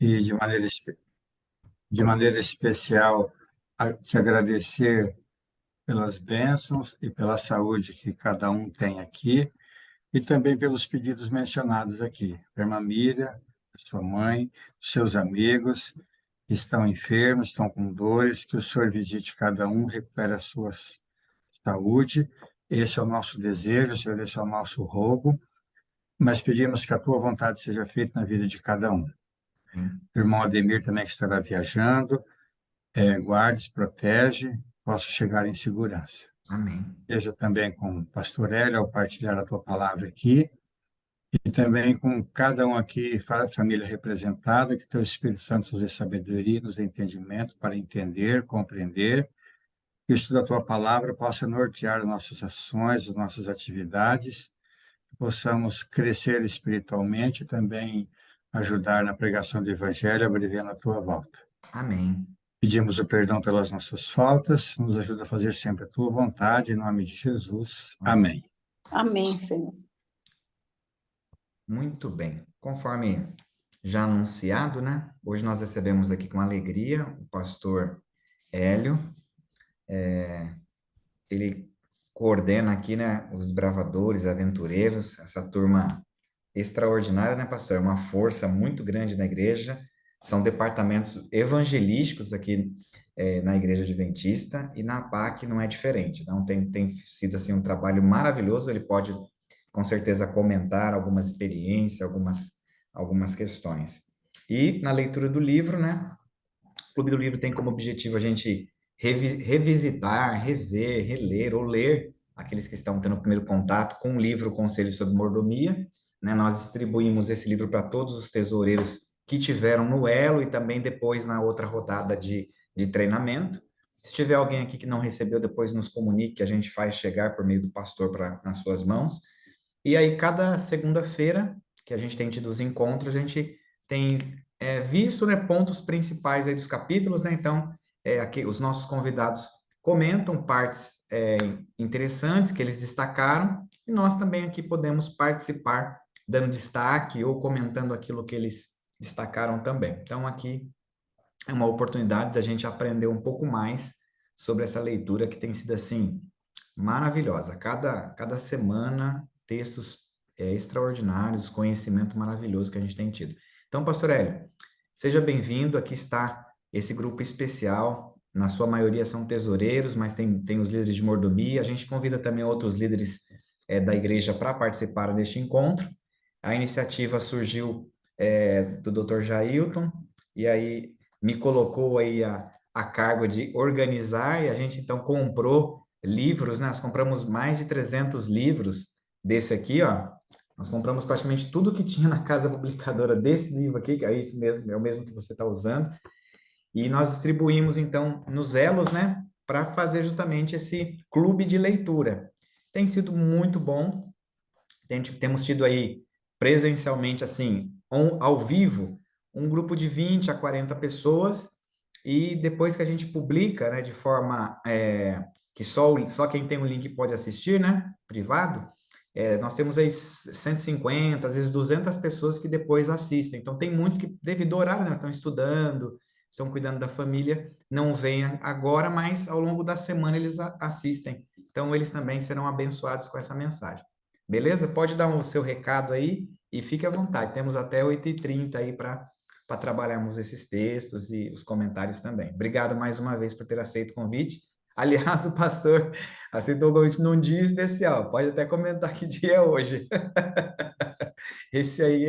e de maneira especial te agradecer pelas bênçãos e pela saúde que cada um tem aqui e também pelos pedidos mencionados aqui. A irmã Miriam, a sua mãe, os seus amigos que estão enfermos, estão com dores, que o Senhor visite cada um, recupere a sua saúde. Esse é o nosso desejo, Senhor, esse é o nosso rogo, mas pedimos que a tua vontade seja feita na vida de cada um. Amém. O irmão Ademir também que estará viajando, guarde, protege, possa chegar em segurança. Amém. Seja também com o pastor Hélio, ao partilhar a tua palavra aqui, e também com cada um aqui, família representada, que teu Espírito Santo nos dê sabedoria, nos dê entendimento para entender, compreender, que o estudo da tua palavra possa nortear as nossas ações, as nossas atividades, que possamos crescer espiritualmente e também ajudar na pregação do Evangelho, abreviando a tua volta. Amém. Pedimos o perdão pelas nossas faltas, nos ajuda a fazer sempre a tua vontade, em nome de Jesus. Amém. Amém. Amém, Senhor. Muito bem. Conforme já anunciado, né? Hoje nós recebemos aqui com alegria o pastor Hélio. Ele coordena aqui, né, os desbravadores, aventureiros, essa turma extraordinária, né, pastor? É uma força muito grande na igreja. São departamentos evangelísticos aqui na Igreja Adventista e na PAC não é diferente. Não tem sido assim um trabalho maravilhoso. Ele pode com certeza comentar algumas experiências, algumas questões. E na leitura do livro, né? O Clube do Livro tem como objetivo a gente revisitar, rever, reler ou ler aqueles que estão tendo o primeiro contato com o livro Conselhos sobre Mordomia, né? Nós distribuímos esse livro para todos os tesoureiros que tiveram no Elo e também depois na outra rodada de treinamento. Se tiver alguém aqui que não recebeu, depois nos comunique, que a gente faz chegar por meio do pastor nas suas mãos. E aí, cada segunda-feira que a gente tem tido os encontros, a gente tem visto, né, pontos principais aí dos capítulos, né? Então, aqui os nossos convidados comentam partes interessantes que eles destacaram, e nós também aqui podemos participar, dando destaque ou comentando aquilo que eles destacaram também. Então, aqui é uma oportunidade da gente aprender um pouco mais sobre essa leitura que tem sido, assim, maravilhosa. Cada semana, textos extraordinários, conhecimento maravilhoso que a gente tem tido. Então, pastor Hélio, seja bem-vindo. Aqui está esse grupo especial. Na sua maioria são tesoureiros, mas tem os líderes de mordomia. A gente convida também outros líderes da igreja para participar deste encontro. A iniciativa surgiu do Dr. Jailton, e aí me colocou aí a cargo de organizar, e a gente então comprou livros, né? Nós compramos mais de 300 livros desse aqui, ó. Nós compramos praticamente tudo que tinha na casa publicadora desse livro aqui, que é isso mesmo, é o mesmo que você está usando. E nós distribuímos, então, nos elos, né? Para fazer justamente esse clube de leitura. Tem sido muito bom. Temos tido aí presencialmente, assim, ao vivo, um grupo de 20 a 40 pessoas, e depois que a gente publica, né, de forma que só quem tem o link pode assistir, né, privado, nós temos aí 150, às vezes 200 pessoas que depois assistem. Então, tem muitos que, devido ao horário, né, estão estudando, estão cuidando da família, não vêm agora, mas ao longo da semana eles assistem. Então, eles também serão abençoados com essa mensagem. Beleza? Pode dar o seu recado aí e fique à vontade. Temos até 8h30 aí para trabalharmos esses textos e os comentários também. Obrigado mais uma vez por ter aceito o convite. Aliás, o pastor aceitou o convite num dia especial. Pode até comentar que dia é hoje. Esse aí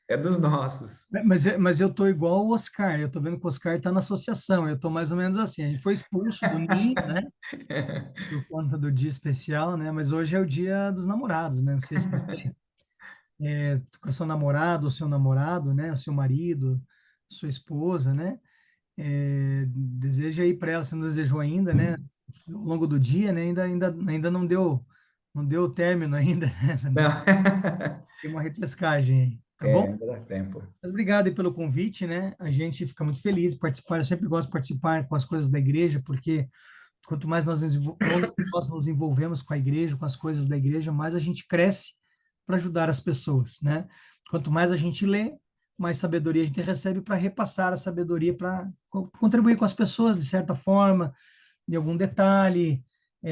é dos nossos. Mas eu tô igual o Oscar, eu tô vendo que o Oscar tá na associação, eu tô mais ou menos assim, a gente foi expulso do ninho, né, por conta do dia especial, né, mas hoje é o dia dos namorados, né, não sei se você com o seu namorado, ou seu namorado, né, o seu marido, sua esposa, né, deseja aí para ela, se não desejou ainda, né, ao longo do dia, né, ainda não deu o término ainda, né, Não. tem uma repescagem aí, tá bom? Ainda dá tempo. Mas obrigado aí pelo convite, né? A gente fica muito feliz de participar. Eu sempre gosto de participar com as coisas da igreja, porque quanto mais nós nos envolvemos com a igreja, com as coisas da igreja, mais a gente cresce para ajudar as pessoas, né? Quanto mais a gente lê, mais sabedoria a gente recebe para repassar a sabedoria para contribuir com as pessoas de certa forma, de algum detalhe.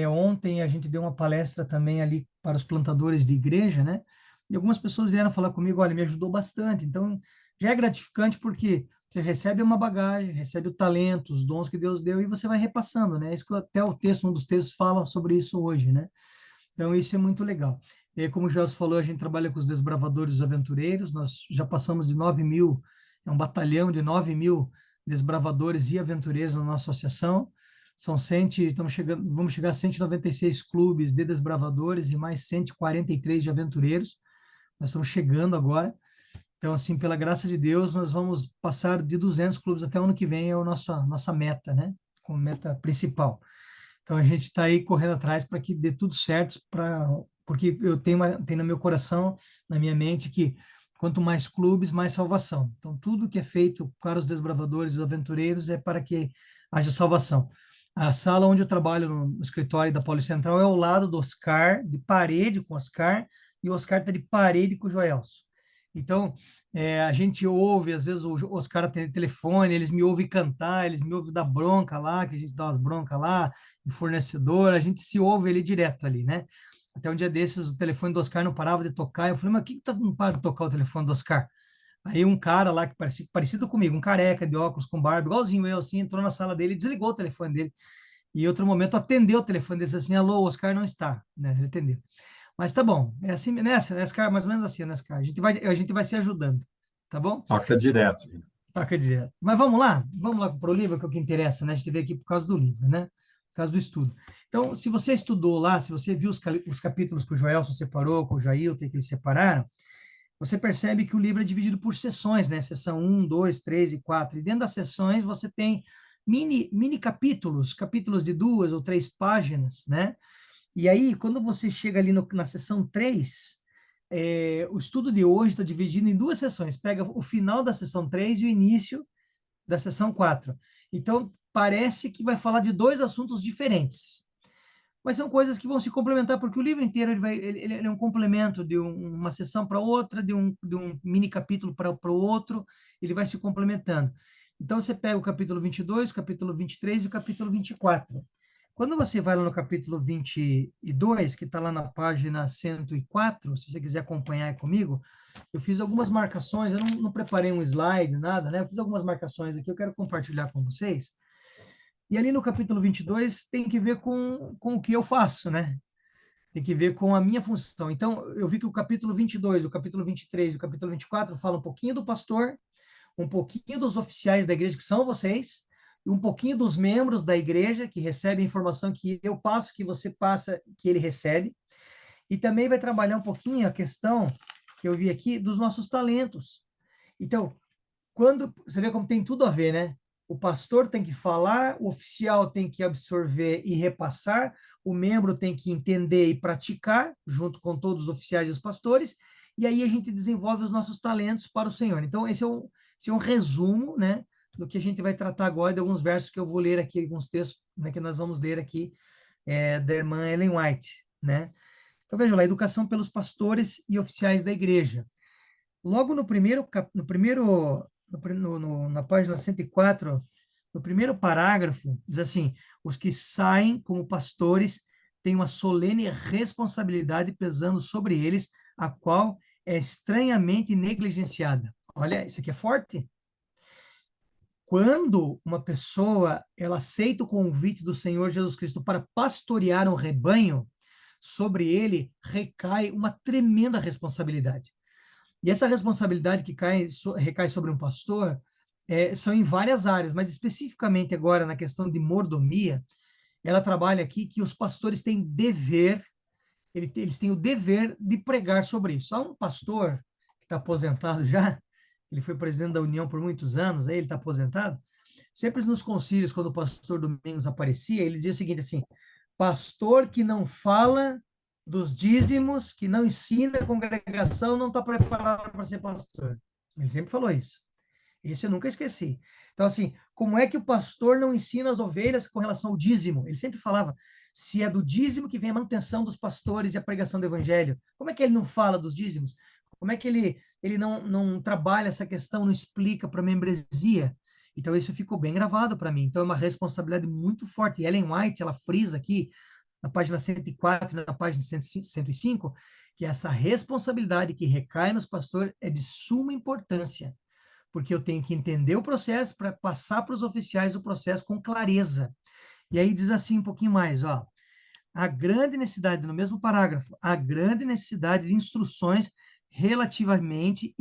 Ontem a gente deu uma palestra também ali para os plantadores de igreja, né? E algumas pessoas vieram falar comigo, olha, me ajudou bastante. Então, já é gratificante porque você recebe uma bagagem, recebe o talento, os dons que Deus deu e você vai repassando, né? Isso que até o texto, um dos textos fala sobre isso hoje, né? Então, isso é muito legal. E como o Gelson falou, a gente trabalha com os desbravadores aventureiros, nós já passamos de 9.000, é um batalhão de 9.000 desbravadores e aventureiros na nossa associação. São 100, vamos chegar a 196 clubes de desbravadores e mais 143 de aventureiros. Nós estamos chegando agora. Então, assim, pela graça de Deus, nós vamos passar de 200 clubes até o ano que vem, é a nossa meta, né? Como meta principal. Então, a gente está aí correndo atrás para que dê tudo certo, porque eu tenho no meu coração, na minha mente, que quanto mais clubes, mais salvação. Então, tudo que é feito para os desbravadores e os aventureiros é para que haja salvação. A sala onde eu trabalho no escritório da Poli Central é ao lado do Oscar, de parede com o Oscar, e o Oscar está de parede com o Joelson. Então, a gente ouve, às vezes os caras têm telefone, eles me ouvem cantar, eles me ouvem dar bronca lá, que a gente dá umas broncas lá, em fornecedor, a gente se ouve ele direto ali, né? Até um dia desses, o telefone do Oscar não parava de tocar, eu falei, mas que não para de tocar o telefone do Oscar? Aí um cara lá, que parecido comigo, um careca de óculos com barba, igualzinho eu, assim, entrou na sala dele e desligou o telefone dele. E em outro momento atendeu o telefone dele, disse assim, alô, o Oscar não está, né? Ele atendeu. Mas tá bom, é assim, né, Oscar? Mais ou menos assim, né, Oscar? A gente vai se ajudando, tá bom? Toca direto. Taca direto. Mas vamos lá para o livro, que é o que interessa, né? A gente veio aqui por causa do livro, né? Por causa do estudo. Então, se você estudou lá, se você viu os capítulos que o Joelson separou, com o Jailton, que eles separaram, você percebe que o livro é dividido por sessões, né? Seção 1, 2, 3 e 4. E dentro das sessões você tem mini capítulos, capítulos de 2 ou 3 páginas, né? E aí, quando você chega ali na sessão 3, o estudo de hoje está dividido em duas sessões. Pega o final da sessão 3 e o início da sessão 4. Então, parece que vai falar de dois assuntos diferentes. Mas são coisas que vão se complementar, porque o livro inteiro ele é um complemento de uma sessão para outra, de um mini capítulo para o outro, ele vai se complementando. Então, você pega o capítulo 22, capítulo 23 e o capítulo 24. Quando você vai lá no capítulo 22, que está lá na página 104, se você quiser acompanhar comigo, eu fiz algumas marcações, eu não preparei um slide, nada, né? Eu fiz algumas marcações aqui, eu quero compartilhar com vocês. E ali no capítulo 22 tem que ver com o que eu faço, né? Tem que ver com a minha função. Então, eu vi que o capítulo 22, o capítulo 23 e o capítulo 24 falam um pouquinho do pastor, um pouquinho dos oficiais da igreja, que são vocês, e um pouquinho dos membros da igreja, que recebem a informação que eu passo, que você passa, que ele recebe. E também vai trabalhar um pouquinho a questão que eu vi aqui dos nossos talentos. Então, quando você vê como tem tudo a ver, né? O pastor tem que falar, o oficial tem que absorver e repassar, o membro tem que entender e praticar, junto com todos os oficiais e os pastores, e aí a gente desenvolve os nossos talentos para o Senhor. Então, esse é um resumo, né, do que a gente vai tratar agora, de alguns versos que eu vou ler aqui, alguns textos, né, que nós vamos ler aqui, da irmã Ellen White, né? Então, veja lá, educação pelos pastores e oficiais da igreja. Logo na página 104, no primeiro parágrafo, diz assim: os que saem como pastores têm uma solene responsabilidade pesando sobre eles, a qual é estranhamente negligenciada. Olha, isso aqui é forte. Quando uma pessoa ela aceita o convite do Senhor Jesus Cristo para pastorear um rebanho, sobre ele recai uma tremenda responsabilidade. E essa responsabilidade que recai sobre um pastor são em várias áreas, mas especificamente agora na questão de mordomia, ela trabalha aqui que os pastores têm dever, eles têm o dever de pregar sobre isso. Há um pastor que está aposentado já, ele foi presidente da União por muitos anos, aí ele está aposentado, sempre nos concílios, quando o pastor Domingos aparecia, ele dizia o seguinte assim: pastor que não fala dos dízimos, que não ensina a congregação, não está preparado para ser pastor. Ele sempre falou isso. Isso eu nunca esqueci. Então, assim, como é que o pastor não ensina as ovelhas com relação ao dízimo? Ele sempre falava, se é do dízimo que vem a manutenção dos pastores e a pregação do evangelho, como é que ele não fala dos dízimos? Como é que ele não trabalha essa questão, não explica para a membresia? Então, isso ficou bem gravado para mim. Então, é uma responsabilidade muito forte. E Ellen White, ela frisa aqui, na página 104 e na página 105, que essa responsabilidade que recai nos pastores é de suma importância, porque eu tenho que entender o processo para passar para os oficiais o processo com clareza. E aí diz assim um pouquinho mais, ó, a grande necessidade, no mesmo parágrafo, a grande necessidade de instruções relativamente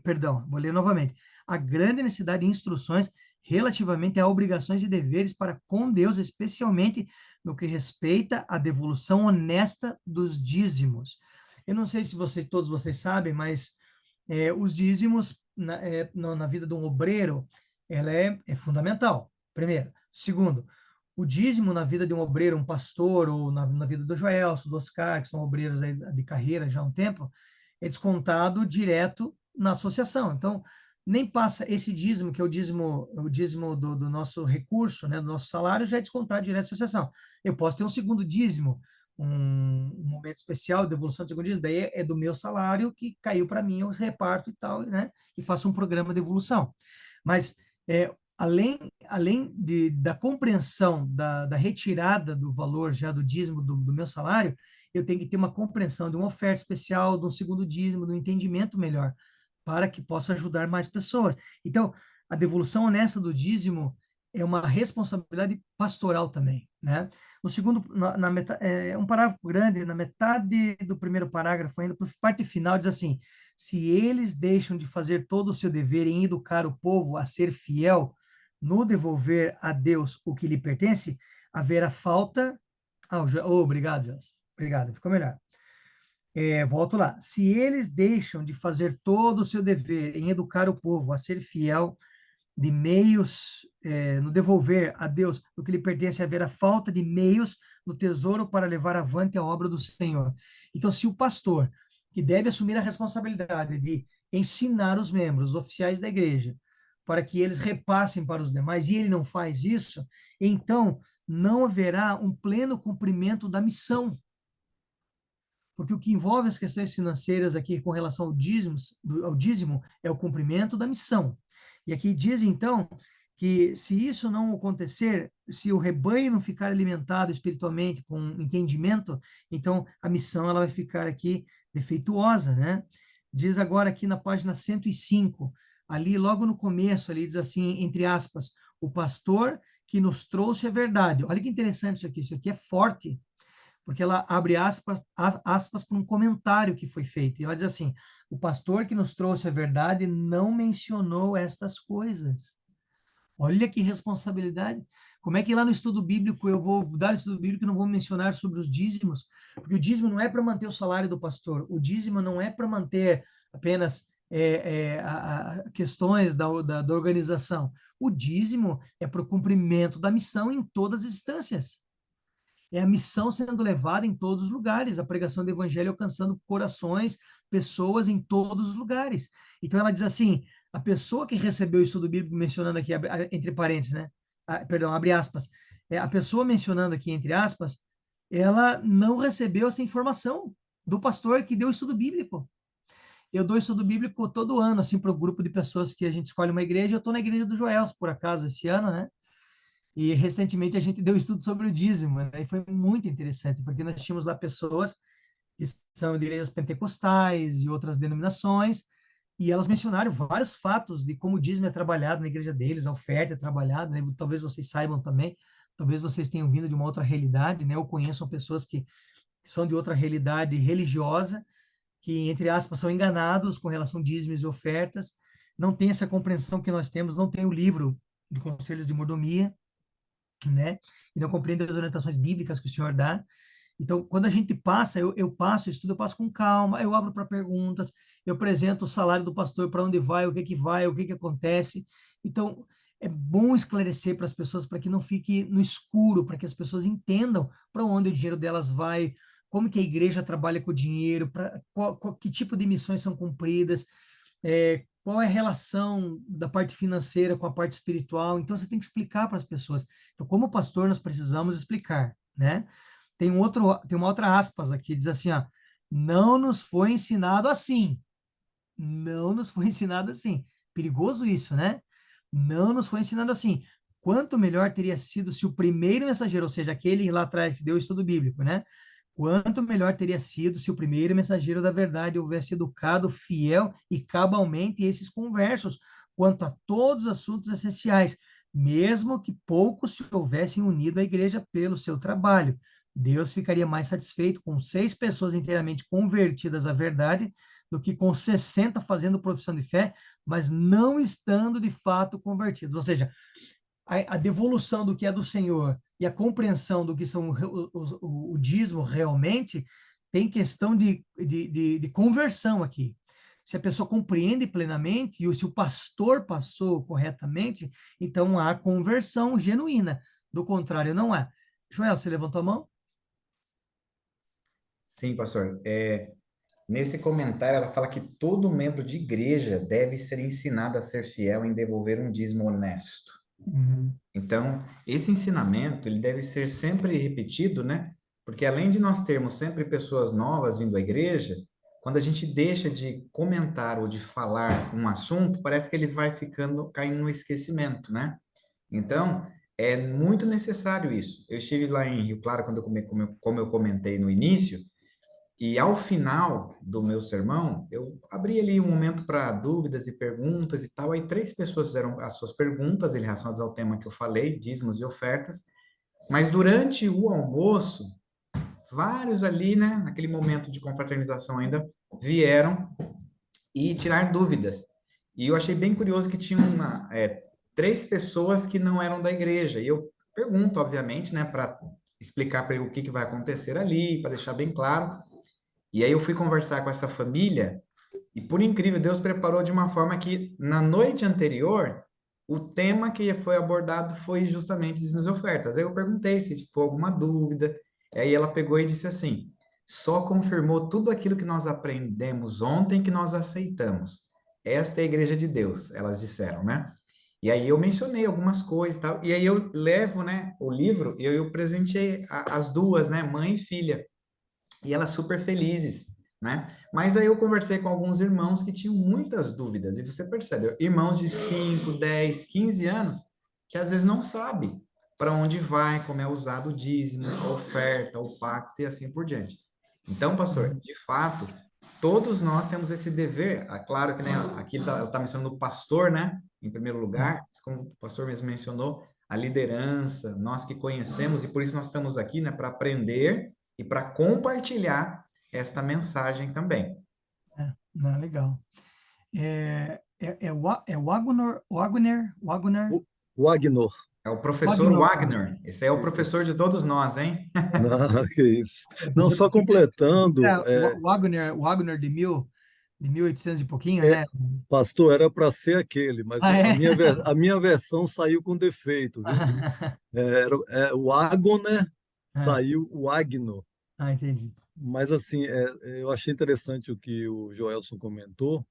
perdão, vou ler novamente. A grande necessidade de instruções relativamente a obrigações e deveres para com Deus, especialmente no que respeita à devolução honesta dos dízimos. Eu não sei se todos vocês sabem, mas os dízimos na vida de um obreiro, ela é fundamental, primeiro. Segundo, o dízimo na vida de um obreiro, um pastor, ou na vida do Joelso, do Oscar, que são obreiros aí de carreira já há um tempo, é descontado direto na associação. Então, nem passa esse dízimo, que é o dízimo do nosso recurso, né, do nosso salário, já é descontado direto na associação. Eu posso ter um segundo dízimo, um momento especial de devolução de segundo dízimo, daí é do meu salário que caiu para mim, eu reparto e tal, né, e faço um programa de evolução. Mas além da compreensão da retirada do valor já do dízimo do meu salário, eu tenho que ter uma compreensão de uma oferta especial, de um segundo dízimo, de um entendimento melhor, para que possa ajudar mais pessoas. Então, a devolução honesta do dízimo é uma responsabilidade pastoral também, né? No segundo, é um parágrafo grande, na metade do primeiro parágrafo, ainda, por parte final, diz assim: se eles deixam de fazer todo o seu dever em educar o povo a ser fiel no devolver a Deus o que lhe pertence, haverá falta. Obrigado, Deus. Obrigado, ficou melhor. Volto lá. Se eles deixam de fazer todo o seu dever em educar o povo a ser fiel de meios, no devolver a Deus o que lhe pertence, haverá falta de meios no tesouro para levar avante a obra do Senhor. Então, se o pastor, que deve assumir a responsabilidade de ensinar os membros, os oficiais da igreja, para que eles repassem para os demais, e ele não faz isso, então não haverá um pleno cumprimento da missão. Porque o que envolve as questões financeiras aqui com relação ao dízimo é o cumprimento da missão. E aqui diz, então, que se isso não acontecer, se o rebanho não ficar alimentado espiritualmente com entendimento, então a missão ela vai ficar aqui defeituosa, né? Diz agora aqui na página 105, ali logo no começo, ali diz assim, entre aspas, o pastor que nos trouxe a verdade. Olha que interessante isso aqui é forte, porque ela abre aspas para um comentário que foi feito. E ela diz assim: o pastor que nos trouxe a verdade não mencionou estas coisas. Olha que responsabilidade. Como é que lá no estudo bíblico eu vou dar o estudo bíblico e não vou mencionar sobre os dízimos? Porque o dízimo não é para manter o salário do pastor, o dízimo não é para manter apenas questões da organização. O dízimo é para o cumprimento da missão em todas as instâncias. É a missão sendo levada em todos os lugares, a pregação do evangelho alcançando corações, pessoas em todos os lugares. Então ela diz assim, a pessoa que recebeu o estudo bíblico, mencionando aqui, entre parênteses, né? Perdão, abre aspas. A pessoa mencionando aqui, entre aspas, ela não recebeu essa informação do pastor que deu o estudo bíblico. Eu dou estudo bíblico todo ano, assim, para o grupo de pessoas que a gente escolhe uma igreja. Eu estou na igreja do Joelso, por acaso, esse ano, né? E recentemente a gente deu estudo sobre o dízimo, né? E foi muito interessante, porque nós tínhamos lá pessoas que são de igrejas pentecostais e outras denominações, e elas mencionaram vários fatos de como o dízimo é trabalhado na igreja deles, a oferta é trabalhada, né? Talvez vocês saibam também, talvez vocês tenham vindo de uma outra realidade, né? Ou conheçam pessoas que são de outra realidade religiosa, que, entre aspas, são enganados com relação a dízimos e ofertas, não tem essa compreensão que nós temos, não tem o livro de conselhos de mordomia, né? E não compreende as orientações bíblicas que o Senhor dá. Então, quando a gente passa, eu passo, estudo, eu passo com calma, eu abro para perguntas, eu apresento o salário do pastor, para onde vai, o que acontece. Então, é bom esclarecer para as pessoas, para que não fique no escuro, para que as pessoas entendam para onde o dinheiro delas vai, como que a igreja trabalha com o dinheiro, que tipo de missões são cumpridas, qual é a relação da parte financeira com a parte espiritual. Então, você tem que explicar para as pessoas. Então, como pastor, nós precisamos explicar, né? Tem uma outra aspas aqui, diz assim, ó, Não nos foi ensinado assim. Não nos foi ensinado assim. Perigoso isso, né? Não nos foi ensinado assim. Quanto melhor teria sido se o primeiro mensageiro, ou seja, aquele lá atrás que deu o estudo bíblico, né? Quanto melhor teria sido se o primeiro mensageiro da verdade houvesse educado fiel e cabalmente esses conversos quanto a todos os assuntos essenciais, mesmo que poucos se houvessem unido à igreja pelo seu trabalho. Deus ficaria mais satisfeito com 6 pessoas inteiramente convertidas à verdade do que com 60 fazendo profissão de fé, mas não estando de fato convertidos. Ou seja, a devolução do que é do Senhor e a compreensão do que são o dízimo realmente tem questão de conversão aqui. Se a pessoa compreende plenamente e se o pastor passou corretamente, então há conversão genuína. Do contrário, não há. Joel, você levantou a mão? Sim, pastor. Nesse comentário, ela fala que todo membro de igreja deve ser ensinado a ser fiel em devolver um dízimo honesto. Uhum. Então, esse ensinamento, ele deve ser sempre repetido, né? Porque além de nós termos sempre pessoas novas vindo à igreja, quando a gente deixa de comentar ou de falar um assunto, parece que ele vai ficando, caindo no esquecimento, né? Então, é muito necessário isso. Eu estive lá em Rio Claro, quando como eu comentei no início, e ao final do meu sermão, eu abri ali um momento para dúvidas e perguntas e tal. Aí 3 pessoas fizeram as suas perguntas relacionadas ao tema que eu falei, dízimos e ofertas. Mas durante o almoço, vários ali, né, naquele momento de confraternização ainda, vieram e tirar dúvidas. E eu achei bem curioso que tinha 3 pessoas que não eram da igreja. E eu pergunto, obviamente, né, para explicar para ele o que, que vai acontecer ali, para deixar bem claro. E aí eu fui conversar com essa família e, por incrível, Deus preparou de uma forma que, na noite anterior, o tema que foi abordado foi justamente dízimos e ofertas. Aí eu perguntei se foi alguma dúvida. Aí ela pegou e disse assim: só confirmou tudo aquilo que nós aprendemos ontem que nós aceitamos. Esta é a igreja de Deus, elas disseram, né? E aí eu mencionei algumas coisas e tal. E aí eu levo, né, o livro e eu presenteei as duas, né, mãe e filha e elas super felizes, né? Mas aí eu conversei com alguns irmãos que tinham muitas dúvidas, e você percebe, irmãos de 5, 10, 15 anos, que às vezes não sabe para onde vai, como é usado o dízimo, a oferta, o pacto e assim por diante. Então, pastor, Uhum. de fato, todos nós temos esse dever, claro que né, aqui tá mencionando o pastor, né, em primeiro lugar, como o pastor mesmo mencionou, a liderança, nós que conhecemos, e por isso nós estamos aqui, né, para aprender e para compartilhar esta mensagem também. Não, legal. É Wagner, O Agnor. É o professor Wagner. Wagner. Esse é o professor de Isso. todos nós, hein? Não, que isso. Eu Não, só pensei que completando, era Wagner de 1800 e pouquinho, é, né? pastor, era para ser aquele, mas Ah, a é? minha, a minha versão saiu com defeito, viu? O Agoner Ah, saiu o Agno. entendi. Mas, assim, eu achei interessante o que o Joelson comentou.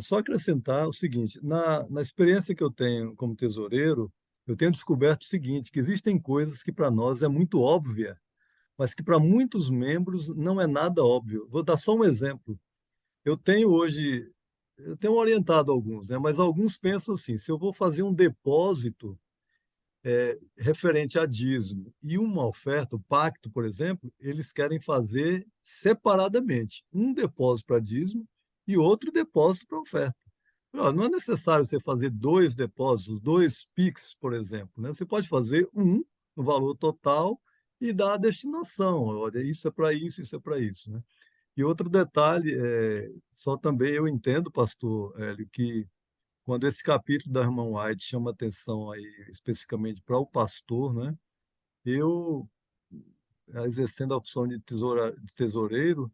Só acrescentar o seguinte: na experiência que eu tenho como tesoureiro, eu tenho descoberto o seguinte, que existem coisas que para nós é muito óbvia, mas que para muitos membros não é nada óbvio. Vou dar só um exemplo. Eu tenho hoje, eu tenho orientado alguns, né? Mas alguns pensam assim: se eu vou fazer um depósito referente a dízimo e uma oferta, o pacto, por exemplo, eles querem fazer separadamente um depósito para dízimo e outro depósito para oferta. Não é necessário você fazer 2 depósitos, 2 PIX, por exemplo, né? Você pode fazer um no valor total e dar a destinação. Olha, isso é para isso, né? E outro detalhe, só também eu entendo, pastor Hélio, que quando esse capítulo da irmã White chama atenção aí especificamente para o pastor, né? Eu, exercendo a opção de tesoureiro,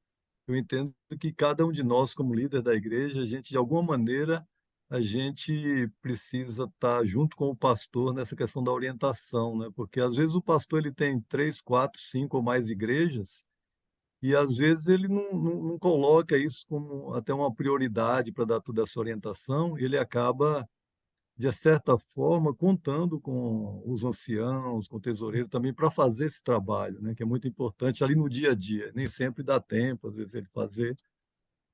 eu entendo que cada um de nós, como líder da igreja, a gente, de alguma maneira, a gente precisa estar junto com o pastor nessa questão da orientação, né? Porque às vezes o pastor ele tem 3, 4, 5 ou mais igrejas e às vezes ele não coloca isso como até uma prioridade para dar toda essa orientação, e ele acaba de certa forma, contando com os anciãos, com o tesoureiro também para fazer esse trabalho, né, que é muito importante ali no dia a dia. Nem sempre dá tempo, às vezes, ele fazer,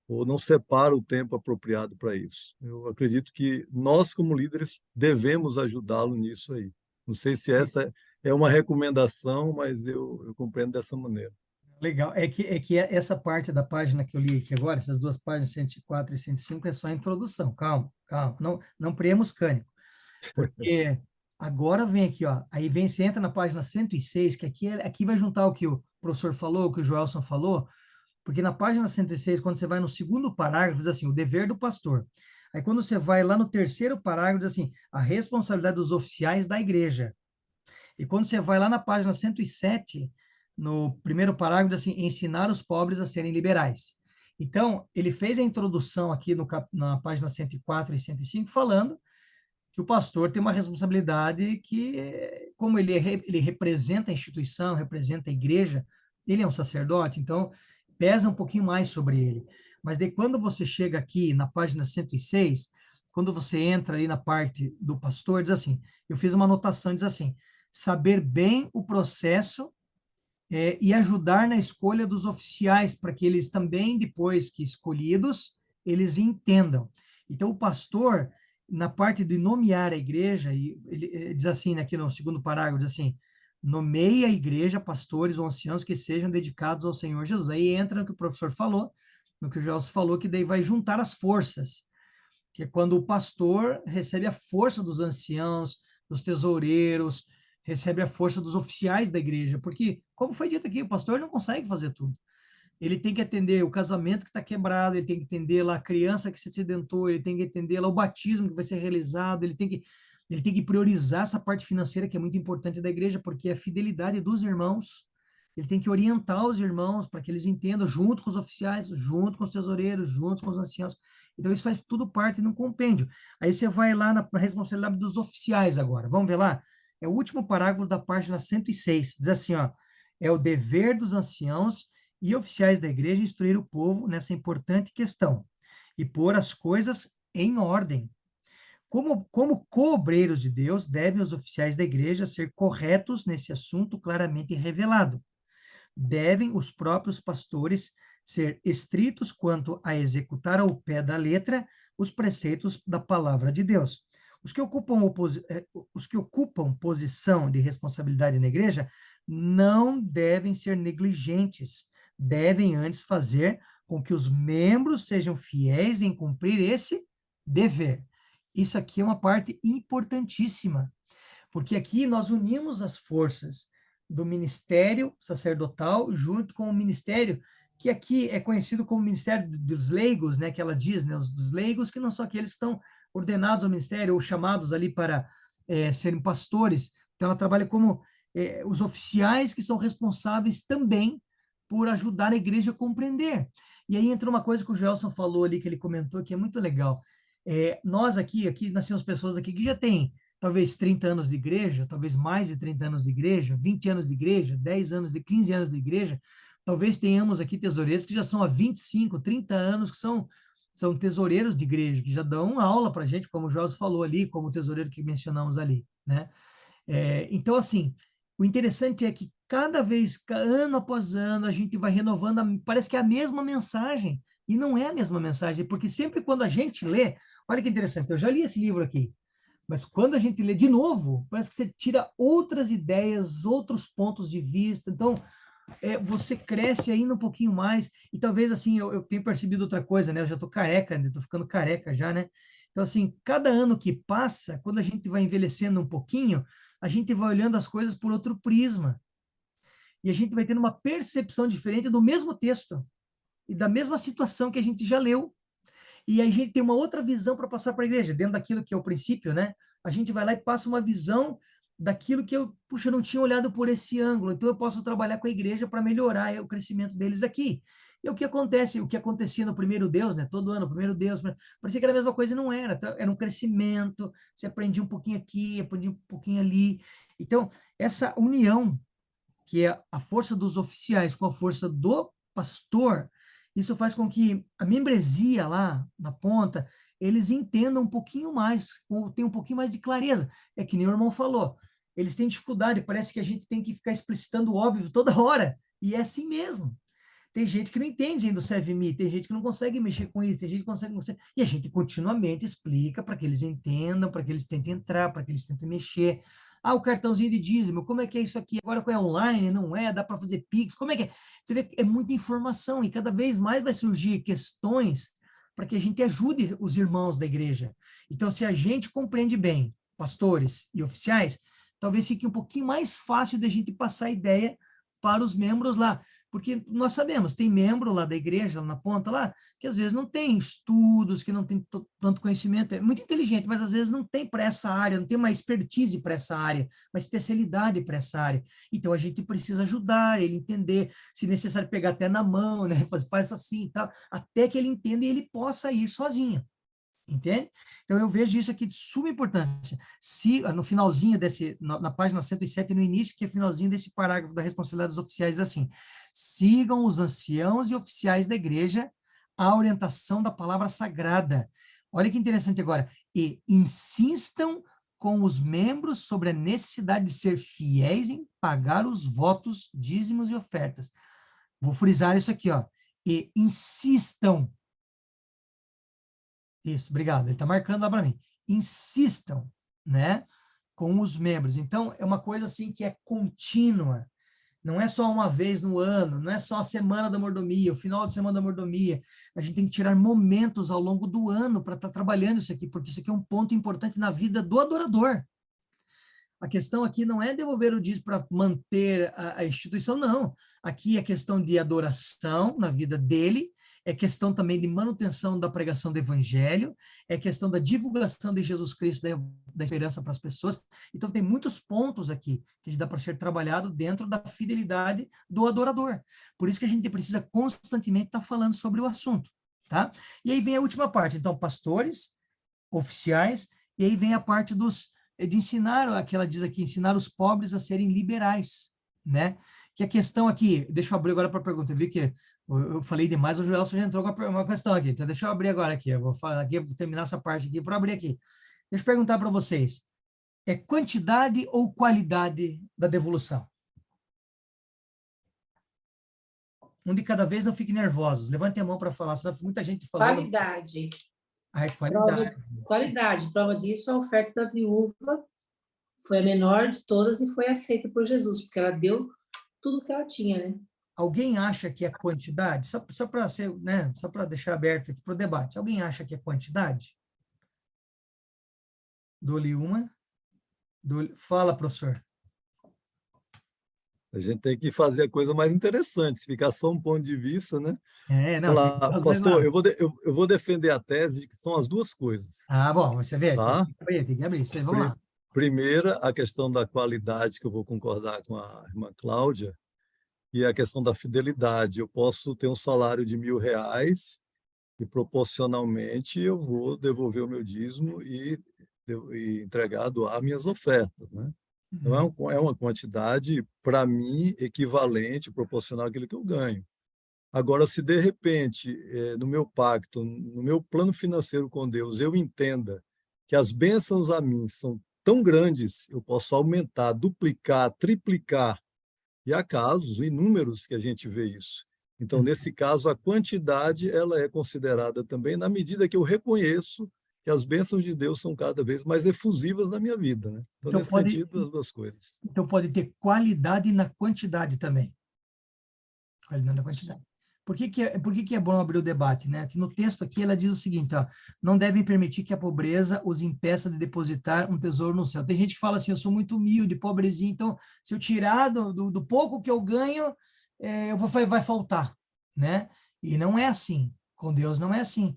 ou não separa o tempo apropriado para isso. Eu acredito que nós, como líderes, devemos ajudá-lo nisso aí. Não sei se essa é uma recomendação, mas eu compreendo dessa maneira. Legal. É que essa parte da página que eu li aqui agora, essas duas páginas, 104 e 105, é só a introdução. Calma, calma. Não priemos cânico. Porque agora vem aqui, ó. Aí vem, você entra na página 106, que aqui vai juntar o que o professor falou, o que o Joelson falou, porque na página 106, quando você vai no segundo parágrafo, diz assim, o dever do pastor. Aí quando você vai lá no terceiro parágrafo, diz assim, a responsabilidade dos oficiais da igreja. E quando você vai lá na página 107, no primeiro parágrafo, diz assim, ensinar os pobres a serem liberais. Então, ele fez a introdução aqui na página 104 e 105, falando que o pastor tem uma responsabilidade que, como ele representa a instituição, representa a igreja, ele é um sacerdote, então pesa um pouquinho mais sobre ele. Mas daí quando você chega aqui na página 106, quando você entra ali na parte do pastor, diz assim, eu fiz uma anotação, diz assim, saber bem o processo e ajudar na escolha dos oficiais, para que eles também, depois que escolhidos, eles entendam. Então, o pastor, na parte de nomear a igreja, ele diz assim, né, aqui no segundo parágrafo, diz assim, nomeie a igreja pastores ou anciãos que sejam dedicados ao Senhor Jesus. Aí entra no que o professor falou, no que o Gelson falou, que daí vai juntar as forças, que é quando o pastor recebe a força dos anciãos, dos tesoureiros, recebe a força dos oficiais da igreja, porque, como foi dito aqui, o pastor não consegue fazer tudo. Ele tem que atender o casamento que está quebrado, ele tem que atender lá a criança que se acidentou, ele tem que atender lá o batismo que vai ser realizado, ele tem que priorizar essa parte financeira que é muito importante da igreja, porque é a fidelidade dos irmãos. Ele tem que orientar os irmãos para que eles entendam, junto com os oficiais, junto com os tesoureiros, junto com os anciãos. Então, isso faz tudo parte de um compêndio. Aí você vai lá na responsabilidade dos oficiais agora. Vamos ver lá? É o último parágrafo da página 106. Diz assim, ó, é o dever dos anciãos e oficiais da igreja instruir o povo nessa importante questão e pôr as coisas em ordem. Como co-obreiros de Deus, devem os oficiais da igreja ser corretos nesse assunto claramente revelado. Devem os próprios pastores ser estritos quanto a executar ao pé da letra os preceitos da palavra de Deus. Os que ocupam posição de responsabilidade na igreja não devem ser negligentes, devem antes fazer com que os membros sejam fiéis em cumprir esse dever. Isso aqui é uma parte importantíssima, porque aqui nós unimos as forças do ministério sacerdotal junto com o ministério que aqui é conhecido como ministério dos leigos, né, que ela diz, né, os dos leigos, que não são aqueles que estão ordenados ao ministério ou chamados ali para serem pastores. Então, ela trabalha como os oficiais que são responsáveis também por ajudar a igreja a compreender. E aí entra uma coisa que o Gelson falou ali, que ele comentou, que é muito legal. Nós aqui nós temos pessoas aqui que já têm talvez 30 anos de igreja, talvez mais de 30 anos de igreja, 20 anos de igreja, 10 anos, 15 anos de igreja. Talvez tenhamos aqui tesoureiros que já são há 25, 30 anos, que são tesoureiros de igreja, que já dão aula para a gente, como o Jorge falou ali, como o tesoureiro que mencionamos ali, né? Então, assim, o interessante é que cada vez, ano após ano, a gente vai renovando, parece que é a mesma mensagem, e não é a mesma mensagem, porque sempre quando a gente lê, olha que interessante, eu já li esse livro aqui, mas quando a gente lê de novo, parece que você tira outras ideias, outros pontos de vista. Então, você cresce ainda um pouquinho mais. E talvez, assim, eu tenho percebido outra coisa, né? Eu já estou careca, estou ficando careca já, né? Então, assim, cada ano que passa, quando a gente vai envelhecendo um pouquinho, a gente vai olhando as coisas por outro prisma. E a gente vai tendo uma percepção diferente do mesmo texto e da mesma situação que a gente já leu. E aí a gente tem uma outra visão para passar para a igreja, dentro daquilo que é o princípio, né? A gente vai lá e passa uma visão daquilo que eu não tinha olhado por esse ângulo, então eu posso trabalhar com a igreja para melhorar o crescimento deles aqui. E o que acontece? O que acontecia no primeiro Deus, né? Todo ano, o primeiro Deus, parecia que era a mesma coisa e não era. Era um crescimento, você aprendia um pouquinho aqui, aprendia um pouquinho ali. Então, essa união, que é a força dos oficiais com a força do pastor, isso faz com que a membresia lá na ponta, eles entendam um pouquinho mais, ou tenham um pouquinho mais de clareza. É que nem o irmão falou, eles têm dificuldade, parece que a gente tem que ficar explicitando o óbvio toda hora, e é assim mesmo. Tem gente que não entende ainda o ServMe, tem gente que não consegue mexer com isso, tem gente que consegue, e a gente continuamente explica para que eles entendam, para que eles tentem entrar, para que eles tentem mexer. Ah, o cartãozinho de dízimo, como é que é isso aqui? Agora é online, não é? Dá para fazer Pix? Como é que é? Você vê que é muita informação e cada vez mais vai surgir questões para que a gente ajude os irmãos da igreja. Então, se a gente compreende bem, pastores e oficiais, talvez fique um pouquinho mais fácil de a gente passar a ideia para os membros lá. Porque nós sabemos, tem membro lá da igreja, lá na ponta lá, que às vezes não tem estudos, que não tem tanto conhecimento, é muito inteligente, mas às vezes não tem para essa área, não tem uma expertise para essa área, uma especialidade para essa área. Então a gente precisa ajudar ele a entender, se necessário pegar até na mão, né? Faz assim e tal, até que ele entenda e ele possa ir sozinho. Entende? Então, eu vejo isso aqui de suma importância. Se, no finalzinho na página 107, no início, que é o finalzinho desse parágrafo da responsabilidade dos oficiais, assim, sigam os anciãos e oficiais da igreja a orientação da palavra sagrada. Olha que interessante agora. E insistam com os membros sobre a necessidade de ser fiéis em pagar os votos, dízimos e ofertas. Vou frisar isso aqui, ó. E insistam. Isso, obrigado. Ele está marcando lá para mim. Insistam, né, com os membros. Então, é uma coisa assim que é contínua. Não é só uma vez no ano, não é só a semana da mordomia, o final de semana da mordomia. A gente tem que tirar momentos ao longo do ano para estar trabalhando isso aqui, porque isso aqui é um ponto importante na vida do adorador. A questão aqui não é devolver o dízimo para manter a instituição, não. Aqui é questão de adoração na vida dele, é questão também de manutenção da pregação do evangelho, é questão da divulgação de Jesus Cristo, da esperança para as pessoas. Então, tem muitos pontos aqui que dá para ser trabalhado dentro da fidelidade do adorador. Por isso que a gente precisa constantemente estar falando sobre o assunto, tá? E aí vem a última parte. Então, pastores, oficiais, e aí vem a parte de ensinar, que ela diz aqui, ensinar os pobres a serem liberais, né? Que a questão aqui, deixa eu abrir agora para a pergunta, eu vi que eu falei demais, o Joelson já entrou com uma questão aqui, então deixa eu abrir agora aqui, eu vou falar aqui, eu vou terminar essa parte aqui, para abrir aqui. Deixa eu perguntar para vocês, é quantidade ou qualidade da devolução? Um de cada vez, não fiquem nervosos, levantem a mão para falar, senão muita gente falando. Qualidade. Ah, é qualidade. Qualidade. Prova disso, a oferta da viúva foi a menor de todas e foi aceita por Jesus, porque ela deu tudo que ela tinha, né? Alguém acha que é quantidade? Só para ser, né? Só para deixar aberto aqui para o debate. Alguém acha que é quantidade? Dou-lhe uma. Fala, professor. A gente tem que fazer a coisa mais interessante, se ficar só um ponto de vista, né? Não. Olá, pastor, eu vou defender a tese de que são as duas coisas. Ah, bom, você vê, tá? Tem que abrir isso aí, vamos lá. Primeira, a questão da qualidade, que eu vou concordar com a irmã Cláudia, e a questão da fidelidade. Eu posso ter um salário de R$ 1.000 e, proporcionalmente, eu vou devolver o meu dízimo e entregar, doar minhas ofertas, né? Então, é uma quantidade, para mim, equivalente, proporcional àquilo que eu ganho. Agora, se de repente, no meu pacto, no meu plano financeiro com Deus, eu entenda que as bênçãos a mim são tão grandes, eu posso aumentar, duplicar, triplicar, e há casos inúmeros que a gente vê isso. Então, nesse caso, a quantidade ela é considerada também na medida que eu reconheço que as bênçãos de Deus são cada vez mais efusivas na minha vida, né? Então, nesse sentido, as duas coisas. Então, pode ter qualidade na quantidade também. Qualidade na quantidade. Por que é bom abrir o debate, né? Que no texto aqui ela diz o seguinte, ó, não devem permitir que a pobreza os impeça de depositar um tesouro no céu. Tem gente que fala assim, eu sou muito humilde, pobrezinho, então se eu tirar do pouco que eu ganho, vai faltar, né? E não é assim, com Deus não é assim.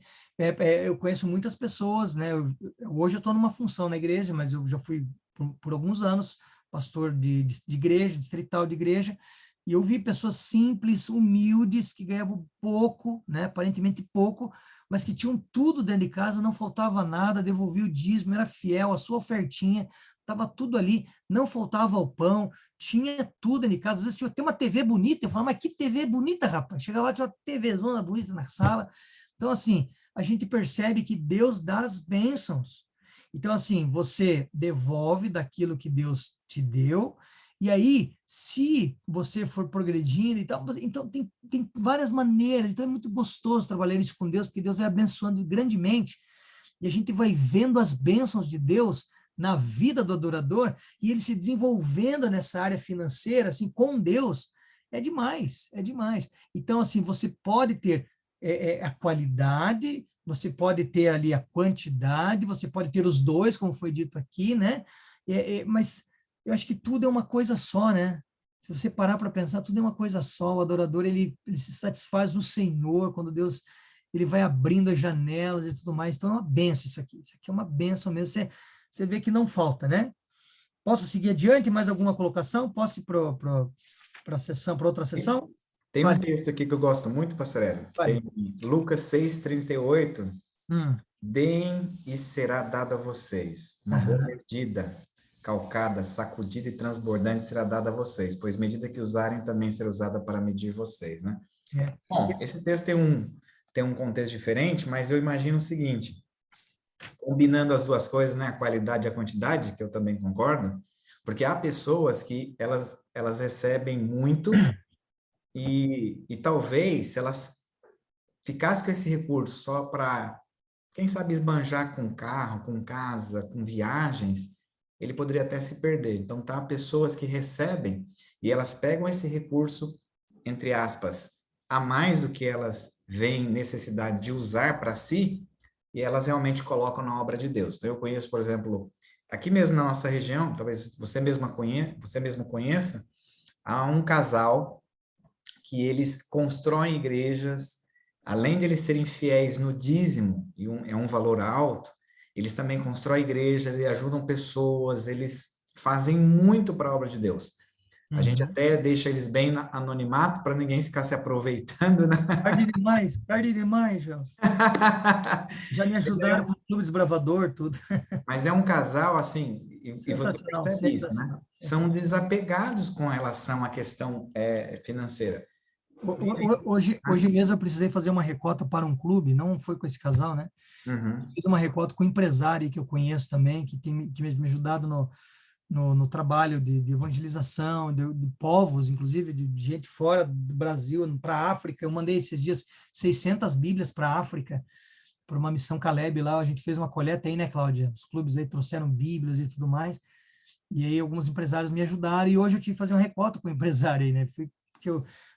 Eu conheço muitas pessoas, né? Hoje eu estou numa função na igreja, mas eu já fui por alguns anos pastor de igreja, distrital de igreja, e eu vi pessoas simples, humildes, que ganhavam pouco, né, aparentemente pouco, mas que tinham tudo dentro de casa, não faltava nada, devolvia o dízimo, era fiel, a sua ofertinha, estava tudo ali, não faltava o pão, tinha tudo dentro de casa. Às vezes tinha até uma TV bonita, eu falava, mas que TV bonita, rapaz? Chegava lá, tinha uma TVzona bonita na sala. Então, assim, a gente percebe que Deus dá as bênçãos. Então, assim, você devolve daquilo que Deus te deu, e aí, se você for progredindo e tal, então tem várias maneiras, então é muito gostoso trabalhar isso com Deus, porque Deus vai abençoando grandemente, e a gente vai vendo as bênçãos de Deus na vida do adorador, e ele se desenvolvendo nessa área financeira, assim, com Deus, é demais, é demais. Então, assim, você pode ter a qualidade, você pode ter ali a quantidade, você pode ter os dois, como foi dito aqui, né? Mas eu acho que tudo é uma coisa só, né? Se você parar para pensar, tudo é uma coisa só. O adorador, ele se satisfaz no Senhor, quando Deus, ele vai abrindo as janelas e tudo mais. Então, é uma benção isso aqui. Isso aqui é uma benção mesmo. Você vê que não falta, né? Posso seguir adiante? Mais alguma colocação? Posso ir para a sessão, para outra sessão? Tem um Vale. texto aqui que eu gosto muito, pastor Hélio, que Vale. tem Lucas 6:38. Hum. Deem e será dado a vocês. Uma boa Aham. medida, calcada, sacudida e transbordante será dada a vocês, pois medida que usarem também será usada para medir vocês, né? É. Bom, esse texto tem um contexto diferente, mas eu imagino o seguinte, combinando as duas coisas, né, a qualidade e a quantidade, que eu também concordo, porque há pessoas que elas recebem muito e talvez se elas ficassem com esse recurso só para, quem sabe, esbanjar com carro, com casa, com viagens, ele poderia até se perder. Então, tá, pessoas que recebem e elas pegam esse recurso, entre aspas, a mais do que elas veem necessidade de usar para si, e elas realmente colocam na obra de Deus. Então, eu conheço, por exemplo, aqui mesmo na nossa região, talvez você mesmo conheça, há um casal que eles constroem igrejas, além de eles serem fiéis no dízimo, e é um valor alto, eles também constroem igreja, eles ajudam pessoas, eles fazem muito para a obra de Deus. A gente até deixa eles bem anonimato para ninguém ficar se aproveitando, né? Tarde demais, Gelson. Já me ajudaram com o Clube Desbravador, tudo. Mas é um casal, assim, e você Sensacional, percebe isso, né? sensacional. São desapegados com relação à questão financeira. Hoje mesmo eu precisei fazer uma recota para um clube, não foi com esse casal, né? Uhum. Fiz uma recota com um empresário que eu conheço também, que tem me ajudado no trabalho de evangelização, de povos, inclusive, de gente fora do Brasil, para a África. Eu mandei esses dias 600 Bíblias para a África, para uma missão Caleb lá. A gente fez uma coleta aí, né, Cláudia? Os clubes aí trouxeram Bíblias e tudo mais. E aí alguns empresários me ajudaram, e hoje eu tive que fazer uma recota com o empresário aí, né? Porque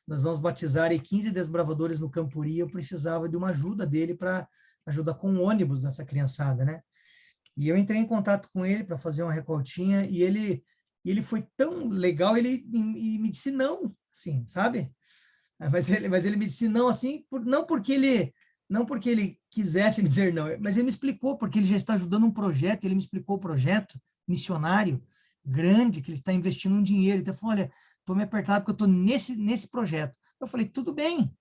nós vamos batizar aí 15 desbravadores no Campuri, eu precisava de uma ajuda dele para ajudar com o ônibus dessa criançada, né? E eu entrei em contato com ele para fazer uma recoltinha, e ele foi tão legal, e me disse não, assim, sabe? Mas ele me disse não, assim, não porque ele quisesse me dizer não, mas ele me explicou, porque ele já está ajudando um projeto, ele me explicou o projeto missionário grande, que ele está investindo um dinheiro. Então, ele falou, olha, estou me apertado porque eu estou nesse projeto. Eu falei, tudo bem.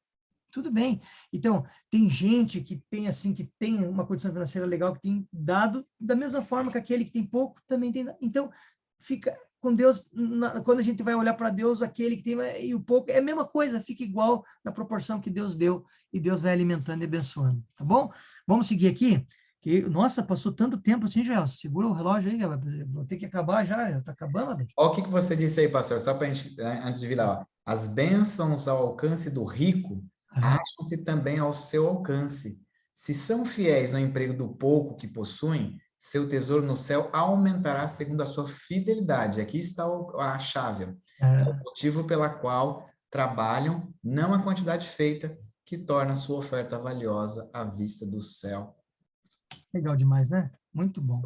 Então, tem gente que tem, assim, que tem uma condição financeira legal, que tem dado da mesma forma que aquele que tem pouco também tem. Então, fica com Deus, quando a gente vai olhar para Deus, aquele que tem e o pouco, é a mesma coisa, fica igual na proporção que Deus deu, e Deus vai alimentando e abençoando, tá bom? Vamos seguir aqui, que, nossa, passou tanto tempo assim, Joel, segura o relógio aí, vou ter que acabar já está acabando. Né? Olha o que você disse aí, pastor, só para a gente, antes de virar, ó. As bênçãos ao alcance do rico acham-se também ao seu alcance. Se são fiéis no emprego do pouco que possuem, seu tesouro no céu aumentará segundo a sua fidelidade. Aqui está a chave. É o motivo pela qual trabalham, não a quantidade feita, que torna a sua oferta valiosa à vista do céu. Legal demais, né? Muito bom.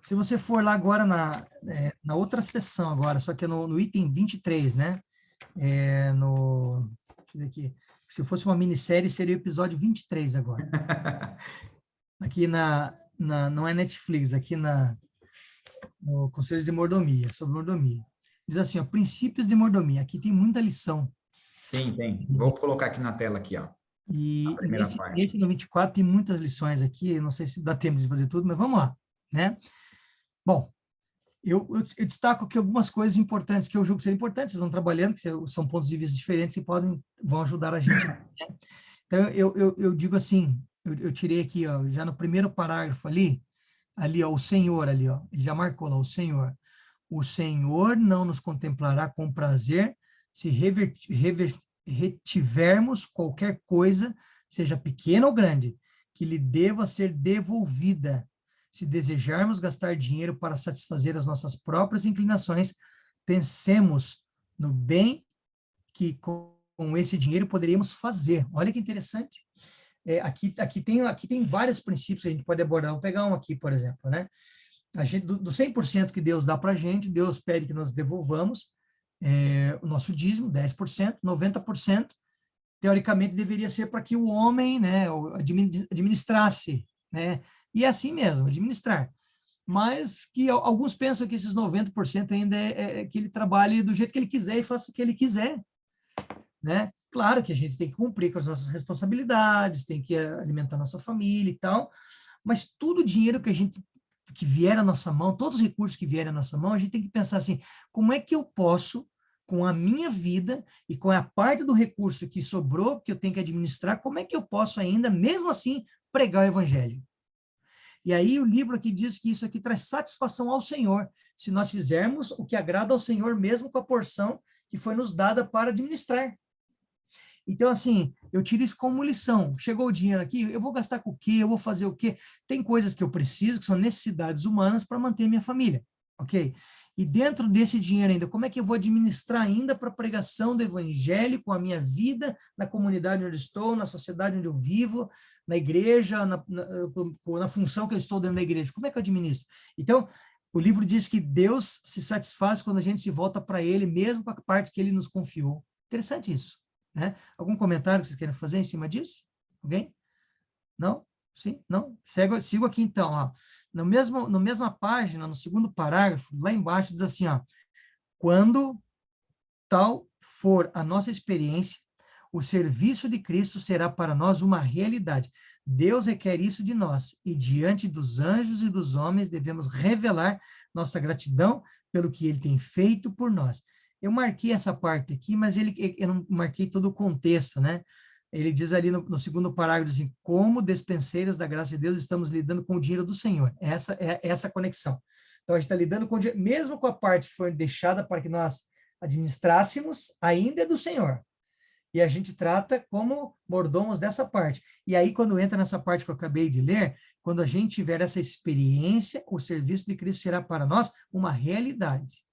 Se você for lá agora na outra sessão agora, só que é no item 23, né? Deixa eu ver aqui. Se fosse uma minissérie, seria o episódio 23 agora. Aqui não é Netflix, aqui no Conselhos de Mordomia, sobre mordomia. Diz assim, ó, princípios de mordomia. Aqui tem muita lição. Sim, tem. Vou colocar aqui na tela, aqui, ó. E nesse no 24 tem muitas lições aqui, eu não sei se dá tempo de fazer tudo, mas vamos lá, né? Bom, eu destaco aqui algumas coisas importantes que eu julgo serem importantes, vocês vão trabalhando, que são pontos de vista diferentes que vão ajudar a gente. Né? Então, eu digo assim, eu tirei aqui, ó, já no primeiro parágrafo ali, ó, o Senhor ali, ó, ele já marcou lá, o Senhor. O Senhor não nos contemplará com prazer se retivermos qualquer coisa, seja pequena ou grande, que lhe deva ser devolvida. Se desejarmos gastar dinheiro para satisfazer as nossas próprias inclinações, pensemos no bem que com esse dinheiro poderíamos fazer. Olha que interessante. Aqui tem vários princípios que a gente pode abordar. Vou pegar um aqui, por exemplo, né? A gente, do 100% que Deus dá para a gente, Deus pede que nós devolvamos o nosso dízimo, 10%, 90%, teoricamente deveria ser para que o homem, né, administrasse, né? E é assim mesmo, administrar. Mas que alguns pensam que esses 90% ainda é que ele trabalhe do jeito que ele quiser e faça o que ele quiser, né? Claro que a gente tem que cumprir com as nossas responsabilidades, tem que alimentar nossa família e tal, mas todo o dinheiro que vier à nossa mão, todos os recursos que vierem à nossa mão, a gente tem que pensar assim, como é que eu posso, com a minha vida e com a parte do recurso que sobrou, que eu tenho que administrar, como é que eu posso ainda, mesmo assim, pregar o evangelho? E aí o livro aqui diz que isso aqui traz satisfação ao Senhor, se nós fizermos o que agrada ao Senhor, mesmo com a porção que foi nos dada para administrar. Então, assim, eu tiro isso como lição. Chegou o dinheiro aqui, eu vou gastar com o quê? Eu vou fazer o quê? Tem coisas que eu preciso, que são necessidades humanas para manter minha família, ok? E dentro desse dinheiro ainda, como é que eu vou administrar ainda para a pregação do evangelho com a minha vida, na comunidade onde estou, na sociedade onde eu vivo, na igreja, na função que eu estou dentro da igreja? Como é que eu administro? Então, o livro diz que Deus se satisfaz quando a gente se volta para Ele, mesmo com a parte que Ele nos confiou. Interessante isso, né? Algum comentário que vocês querem fazer em cima disso? Alguém? Não? Sim? Não? Sigo aqui então, ó. Na mesma página, no segundo parágrafo, lá embaixo diz assim, ó, quando tal for a nossa experiência, o serviço de Cristo será para nós uma realidade. Deus requer isso de nós, e diante dos anjos e dos homens devemos revelar nossa gratidão pelo que ele tem feito por nós. Eu marquei essa parte aqui, mas eu não marquei todo o contexto, né? Ele diz ali no segundo parágrafo, assim, como despenseiros da graça de Deus, estamos lidando com o dinheiro do Senhor. Essa conexão. Então, a gente está lidando com o dinheiro, mesmo com a parte que foi deixada para que nós administrássemos, ainda é do Senhor. E a gente trata como mordomos dessa parte. E aí, quando entra nessa parte que eu acabei de ler, quando a gente tiver essa experiência, o serviço de Cristo será para nós uma realidade.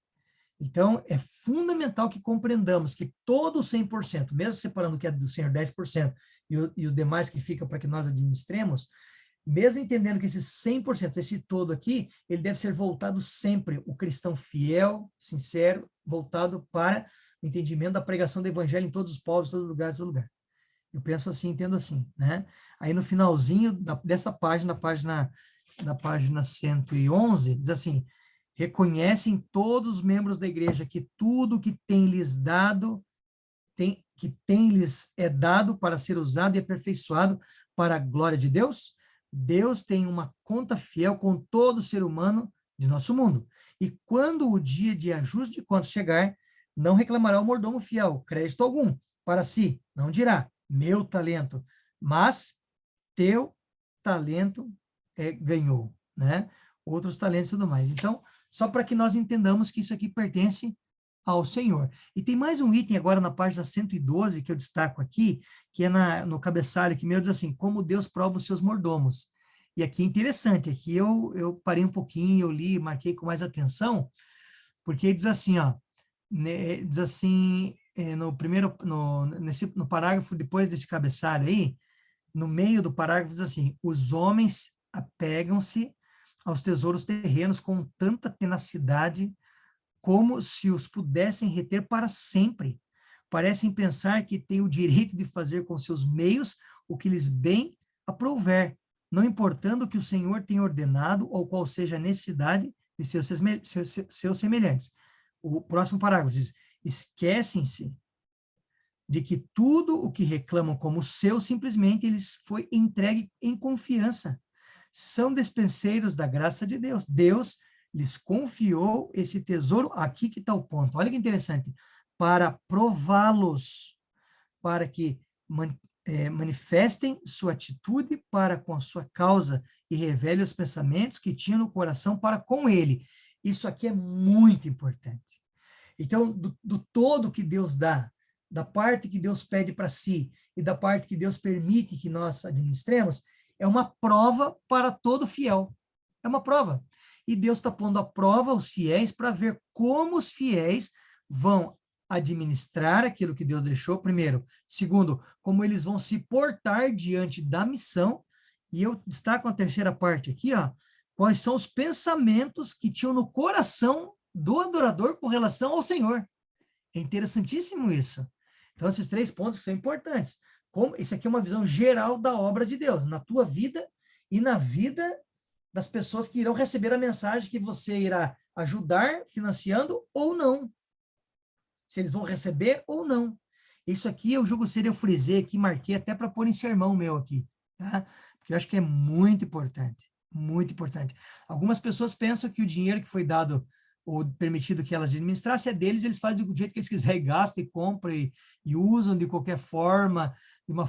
Então, é fundamental que compreendamos que todo o 100%, mesmo separando o que é do Senhor 10% e o demais que fica para que nós administremos, mesmo entendendo que esse 100%, esse todo aqui, ele deve ser voltado sempre, o cristão fiel, sincero, voltado para o entendimento da pregação do evangelho em todos os povos, todo lugar, todo lugar. Eu penso assim, entendo assim, né? Aí no finalzinho dessa página, na página 111, diz assim, reconhecem todos os membros da igreja que tudo que tem lhes dado, lhes é dado para ser usado e aperfeiçoado para a glória de Deus? Deus tem uma conta fiel com todo ser humano de nosso mundo. E quando o dia de ajuste de contas chegar, não reclamará o mordomo fiel crédito algum para si, não dirá, meu talento, mas teu talento ganhou, né? Outros talentos e tudo mais. Então, só para que nós entendamos que isso aqui pertence ao Senhor. E tem mais um item agora na página 112 que eu destaco aqui, que é no cabeçalho que meu diz assim, como Deus prova os seus mordomos. E aqui é interessante, aqui eu parei um pouquinho, eu li, marquei com mais atenção, porque diz assim, ó, né, diz assim, no parágrafo depois desse cabeçalho aí, no meio do parágrafo diz assim, os homens apegam-se aos tesouros terrenos com tanta tenacidade como se os pudessem reter para sempre. Parecem pensar que têm o direito de fazer com seus meios o que lhes bem aprouver, não importando o que o Senhor tem ordenado ou qual seja a necessidade de seus semelhantes. O próximo parágrafo diz, esquecem-se de que tudo o que reclamam como seu, simplesmente lhes foi entregue em confiança. São despenseiros da graça de Deus. Deus lhes confiou esse tesouro, aqui que está o ponto, olha que interessante, para prová-los, para que manifestem sua atitude para com a sua causa e revele os pensamentos que tinham no coração para com ele. Isso aqui é muito importante. Então, do todo que Deus dá, da parte que Deus pede para si e da parte que Deus permite que nós administremos, é uma prova para todo fiel. É uma prova. E Deus está pondo à prova os fiéis para ver como os fiéis vão administrar aquilo que Deus deixou, primeiro. Segundo, como eles vão se portar diante da missão. E eu destaco a terceira parte aqui, ó, quais são os pensamentos que tinham no coração do adorador com relação ao Senhor. É interessantíssimo isso. Então, esses 3 pontos que são importantes. Isso aqui é uma visão geral da obra de Deus, na tua vida e na vida das pessoas que irão receber a mensagem que você irá ajudar financiando ou não. Se eles vão receber ou não. Isso aqui, eu julgo ser, eu frisei aqui, marquei até para pôr em sermão meu aqui, tá? Porque eu acho que é muito importante, muito importante. Algumas pessoas pensam que o dinheiro que foi dado ou permitido que elas administrassem é deles, eles fazem do jeito que eles quiserem, gastam e compram e usam de qualquer forma, de uma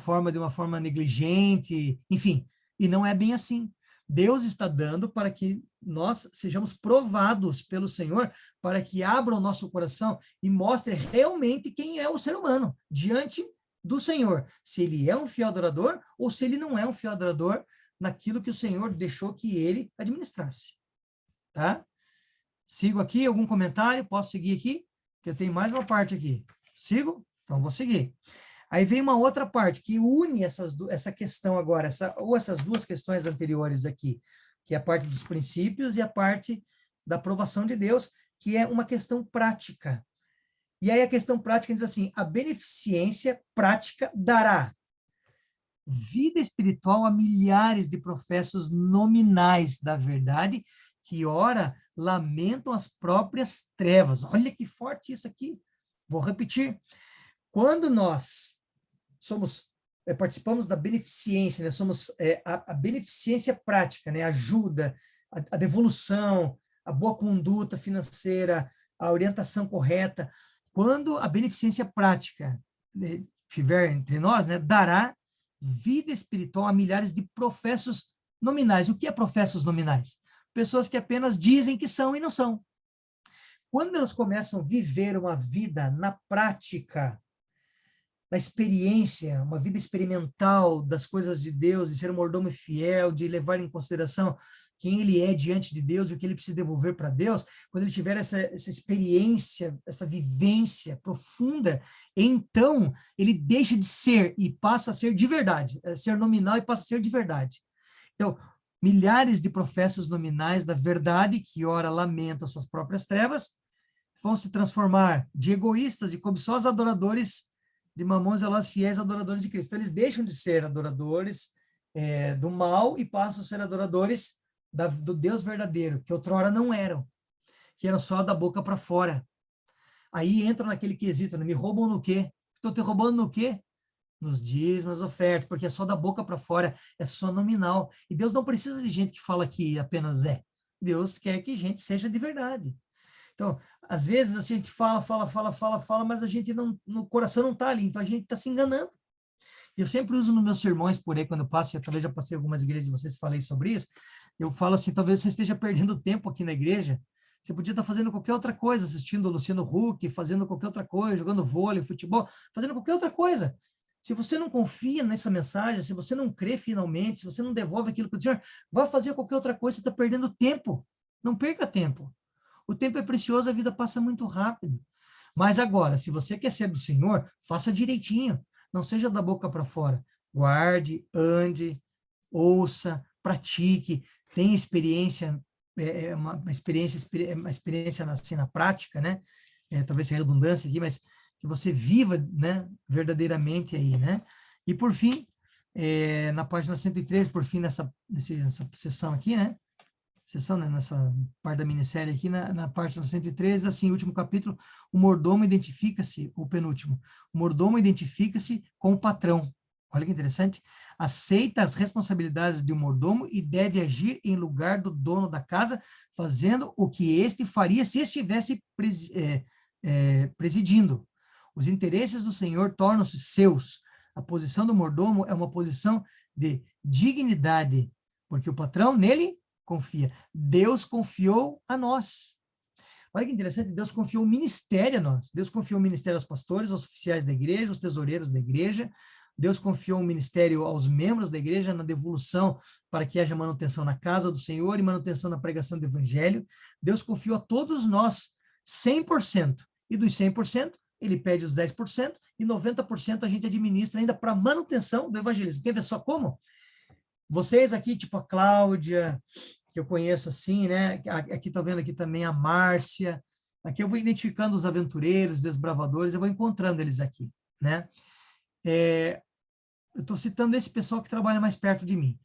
forma negligente, enfim. E não é bem assim. Deus está dando para que nós sejamos provados pelo Senhor, para que abra o nosso coração e mostre realmente quem é o ser humano diante do Senhor. Se ele é um fiel adorador ou se ele não é um fiel adorador naquilo que o Senhor deixou que ele administrasse. Tá? Sigo aqui, algum comentário? Posso seguir aqui? Porque eu tenho mais uma parte aqui. Sigo? Então vou seguir. Aí vem uma outra parte que une essa questão agora, essas 2 questões anteriores aqui, que é a parte dos princípios e a parte da aprovação de Deus, que é uma questão prática. E aí a questão prática diz assim, a beneficência prática dará vida espiritual a milhares de professos nominais da verdade, que ora lamentam as próprias trevas. Olha que forte isso aqui. Vou repetir. Quando nós participamos da beneficência, né? Somos a beneficência prática, né? Ajuda, a devolução, a boa conduta financeira, a orientação correta. Quando a beneficência prática, né, estiver entre nós, né, dará vida espiritual a milhares de professos nominais. O que é professos nominais? Pessoas que apenas dizem que são e não são. Quando elas começam a viver uma vida na prática, da experiência, uma vida experimental das coisas de Deus, de ser um mordomo fiel, de levar em consideração quem ele é diante de Deus e o que ele precisa devolver para Deus, quando ele tiver essa experiência, essa vivência profunda, então ele deixa de ser e passa a ser de verdade, ser nominal e passa a ser de verdade. Então, milhares de professos nominais da verdade, que ora lamentam as suas próprias trevas, vão se transformar de egoístas e cobiçosos adoradores de mamons zelosos fiéis adoradores de Cristo. Então, eles deixam de ser adoradores do mal e passam a ser adoradores do Deus verdadeiro, que outrora não eram, que eram só da boca para fora. Aí entram naquele quesito, né? Me roubam no quê? Estou te roubando no quê? Nos dízimos, nas ofertas, porque é só da boca para fora, é só nominal. E Deus não precisa de gente que fala que apenas é. Deus quer que a gente seja de verdade. Então, às vezes a gente fala, mas a gente não, no coração não está ali, então a gente está se enganando. Eu sempre uso nos meus sermões por aí, quando eu passo, eu talvez já passei algumas igrejas de vocês, falei sobre isso, eu falo assim, talvez você esteja perdendo tempo aqui na igreja, você podia estar fazendo qualquer outra coisa, assistindo o Luciano Huck, fazendo qualquer outra coisa, jogando vôlei, futebol, fazendo qualquer outra coisa. Se você não confia nessa mensagem, se você não crê finalmente, se você não devolve aquilo para o Senhor, vá fazer qualquer outra coisa, você está perdendo tempo. Não perca tempo. O tempo é precioso, a vida passa muito rápido. Mas agora, se você quer ser do Senhor, faça direitinho. Não seja da boca para fora. Guarde, ande, ouça, pratique, tenha experiência, uma experiência assim, na prática, né? Talvez seja redundância aqui, mas que você viva, né, verdadeiramente aí, né? E por fim, na página 103, por fim, nessa sessão aqui, né? Sessão, né, nessa parte da minissérie aqui, na página 103, assim, último capítulo, o mordomo identifica-se, o penúltimo, o mordomo identifica-se com o patrão. Olha que interessante. Aceita as responsabilidades de um mordomo e deve agir em lugar do dono da casa, fazendo o que este faria se estivesse presidindo. Os interesses do Senhor tornam-se seus, A posição do mordomo é uma posição de dignidade, porque o patrão nele confia. Deus confiou a nós. Olha que interessante, Deus confiou o ministério a nós. Deus confiou o ministério aos pastores, aos oficiais da igreja, aos tesoureiros da igreja. Deus confiou o ministério aos membros da igreja na devolução para que haja manutenção na casa do Senhor e manutenção na pregação do evangelho. Deus confiou a todos nós 100%. E dos 100%, ele pede os 10% e 90% a gente administra ainda para manutenção do evangelismo. Quer ver só como? Vocês aqui, tipo a Cláudia, que eu conheço assim, né? Aqui tá vendo aqui também a Márcia. Aqui eu vou identificando os aventureiros, desbravadores, eu vou encontrando eles aqui, né? Eu estou citando esse pessoal que trabalha mais perto de mim.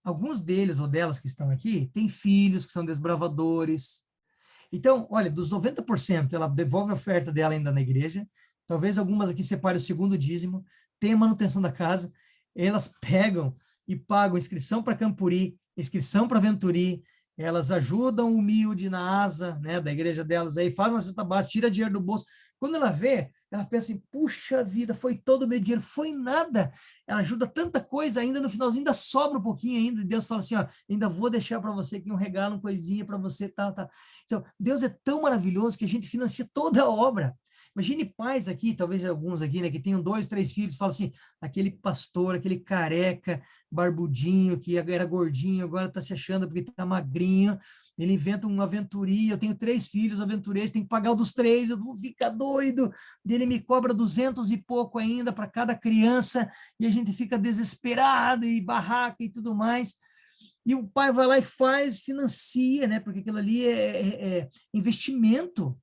Alguns deles ou delas que estão aqui têm filhos que são desbravadores. Então, olha, dos 90%, ela devolve a oferta dela ainda na igreja. Talvez algumas aqui separem o segundo dízimo, tem a manutenção da casa. Elas pegam e pagam inscrição para Campuri, inscrição para Venturi, elas ajudam o humilde na asa, né, da igreja delas, aí faz uma cesta básica, tira dinheiro do bolso. Quando ela vê, ela pensa assim, puxa vida, foi todo o meu dinheiro, foi nada. Ela ajuda tanta coisa, ainda no finalzinho ainda sobra um pouquinho ainda, e Deus fala assim, ó, ainda vou deixar para você aqui um regalo, uma coisinha para você, tal. Então, Deus é tão maravilhoso que a gente financia toda a obra. Imagine pais aqui, talvez alguns aqui, né, que tenham 2, 3 filhos, falam assim, aquele pastor, aquele careca, barbudinho, que era gordinho, agora está se achando porque está magrinho, ele inventa uma aventuria, eu tenho 3 filhos aventureiros, tem que pagar o dos 3, eu vou ficar doido, ele me cobra 200 e pouco ainda para cada criança, e a gente fica desesperado, e barraca e tudo mais, e o pai vai lá e faz, financia, né, porque aquilo ali é investimento,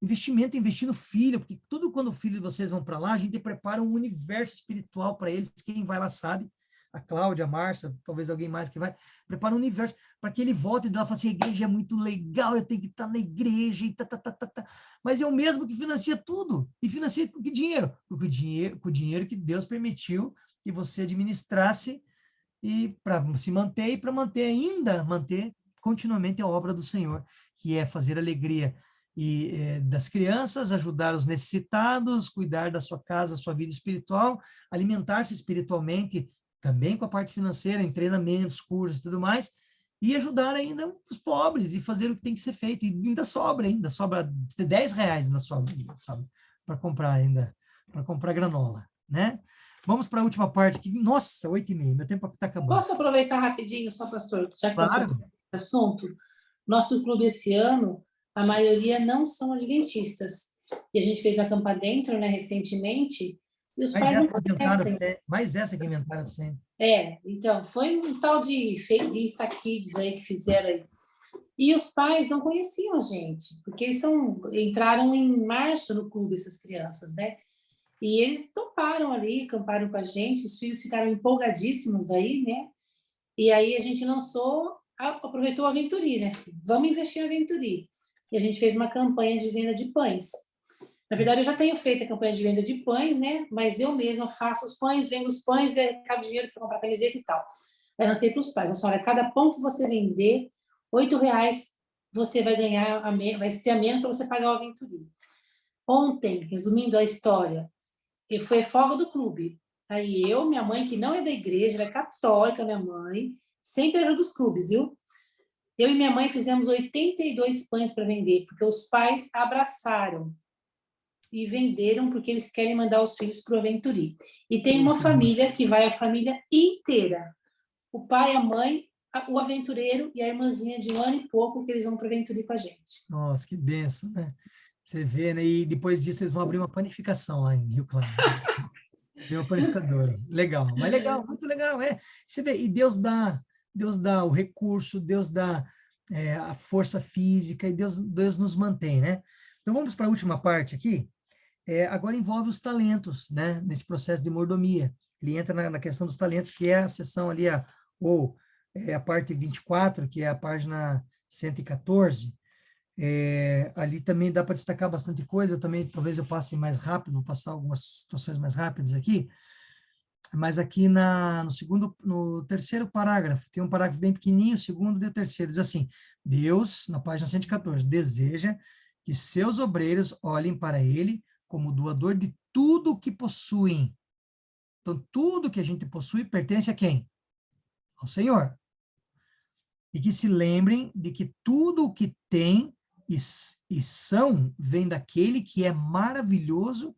investir no filho, porque tudo quando o filho de vocês vão para lá, a gente prepara um universo espiritual para eles, quem vai lá sabe, a Cláudia, a Márcia, talvez alguém mais que vai, prepara um universo para que ele volte e fala assim, a igreja é muito legal, eu tenho que estar na igreja, e mas é o mesmo que financia tudo, e financia com que dinheiro? Com o dinheiro que Deus permitiu que você administrasse e para se manter e para manter continuamente a obra do Senhor, que é fazer alegria das crianças, ajudar os necessitados, cuidar da sua casa, sua vida espiritual, alimentar-se espiritualmente, também com a parte financeira, em treinamentos, cursos e tudo mais, e ajudar ainda os pobres e fazer o que tem que ser feito. E ainda sobra R$10 na sua vida, sabe? Para comprar granola, né? Vamos para a última parte aqui. Nossa, 8h30, meu tempo está acabando. Posso aproveitar rapidinho, só, pastor, já que Claro. você assunto? Nosso clube esse ano, a maioria não são adventistas. E a gente fez a Campa Dentro, né, recentemente, e os pais não conhecem. Mais essa que inventaram para você. Então, foi um tal de Insta Kids aí que fizeram aí. E os pais não conheciam a gente, porque eles entraram em março no clube, essas crianças, né? E eles toparam ali, acamparam com a gente, os filhos ficaram empolgadíssimos aí, né? E aí a gente aproveitou a Venturi, né? Vamos investir na Venturi. E a gente fez uma campanha de venda de pães. Na verdade, eu já tenho feito a campanha de venda de pães, né? Mas eu mesma faço os pães, vendo os pães, cabe dinheiro para comprar camiseta e tal. Aí lancei para os pais. Olha, cada pão que você vender, R$8 você vai ganhar, vai ser a menos para você pagar o Venturi. Ontem, resumindo a história, foi folga do clube. Aí minha mãe, que não é da igreja, ela é católica, minha mãe, sempre ajuda os clubes, viu? Eu e minha mãe fizemos 82 pães para vender, porque os pais abraçaram e venderam porque eles querem mandar os filhos para o Venturi. E tem uma família que vai a família inteira. O pai, a mãe, o aventureiro e a irmãzinha de 1 ano e pouco que eles vão para o Venturi com a gente. Nossa, que benção, né? Você vê, né? E depois disso eles vão abrir uma panificação lá em Rio Claro. Tem uma panificadora. Legal, mas legal, muito legal. Você vê, e Deus dá o recurso, Deus dá a força física e Deus nos mantém, né? Então vamos para a última parte aqui. Agora envolve os talentos, né? Nesse processo de mordomia. Ele entra na questão dos talentos, que é a seção ali, a parte 24, que é a página 114. Ali também dá para destacar bastante coisa, talvez eu passe mais rápido, vou passar algumas situações mais rápidas aqui, mas aqui no terceiro parágrafo, tem um parágrafo bem pequenininho, o segundo e o terceiro, diz assim, Deus, na página 114, deseja que seus obreiros olhem para ele como doador de tudo o que possuem, Então, tudo que a gente possui pertence a quem? Ao Senhor. E que se lembrem de que tudo o que tem e são vem daquele que é maravilhoso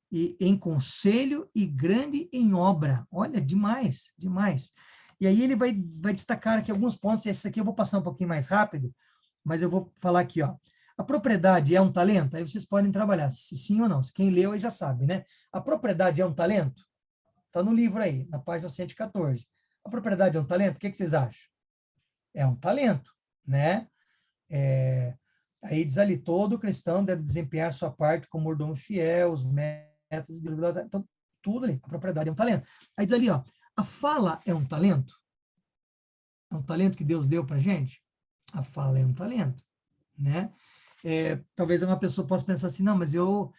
e em conselho e grande em obra. Olha, demais, demais. E aí ele vai destacar aqui alguns pontos. Esse aqui eu vou passar um pouquinho mais rápido, mas eu vou falar aqui, ó. A propriedade é um talento? Aí vocês podem trabalhar, se sim ou não. Quem leu aí já sabe, né? A propriedade é um talento? Está no livro aí, na página 114. A propriedade é um talento? O que vocês acham? É um talento, né? Aí diz ali, todo cristão deve desempenhar sua parte como mordomo fiel, os métodos, então, tudo ali, a propriedade é um talento. Aí diz ali, ó, a fala é um talento? É um talento que Deus deu para gente? A fala é um talento, né? Talvez uma pessoa possa pensar assim, não, mas eu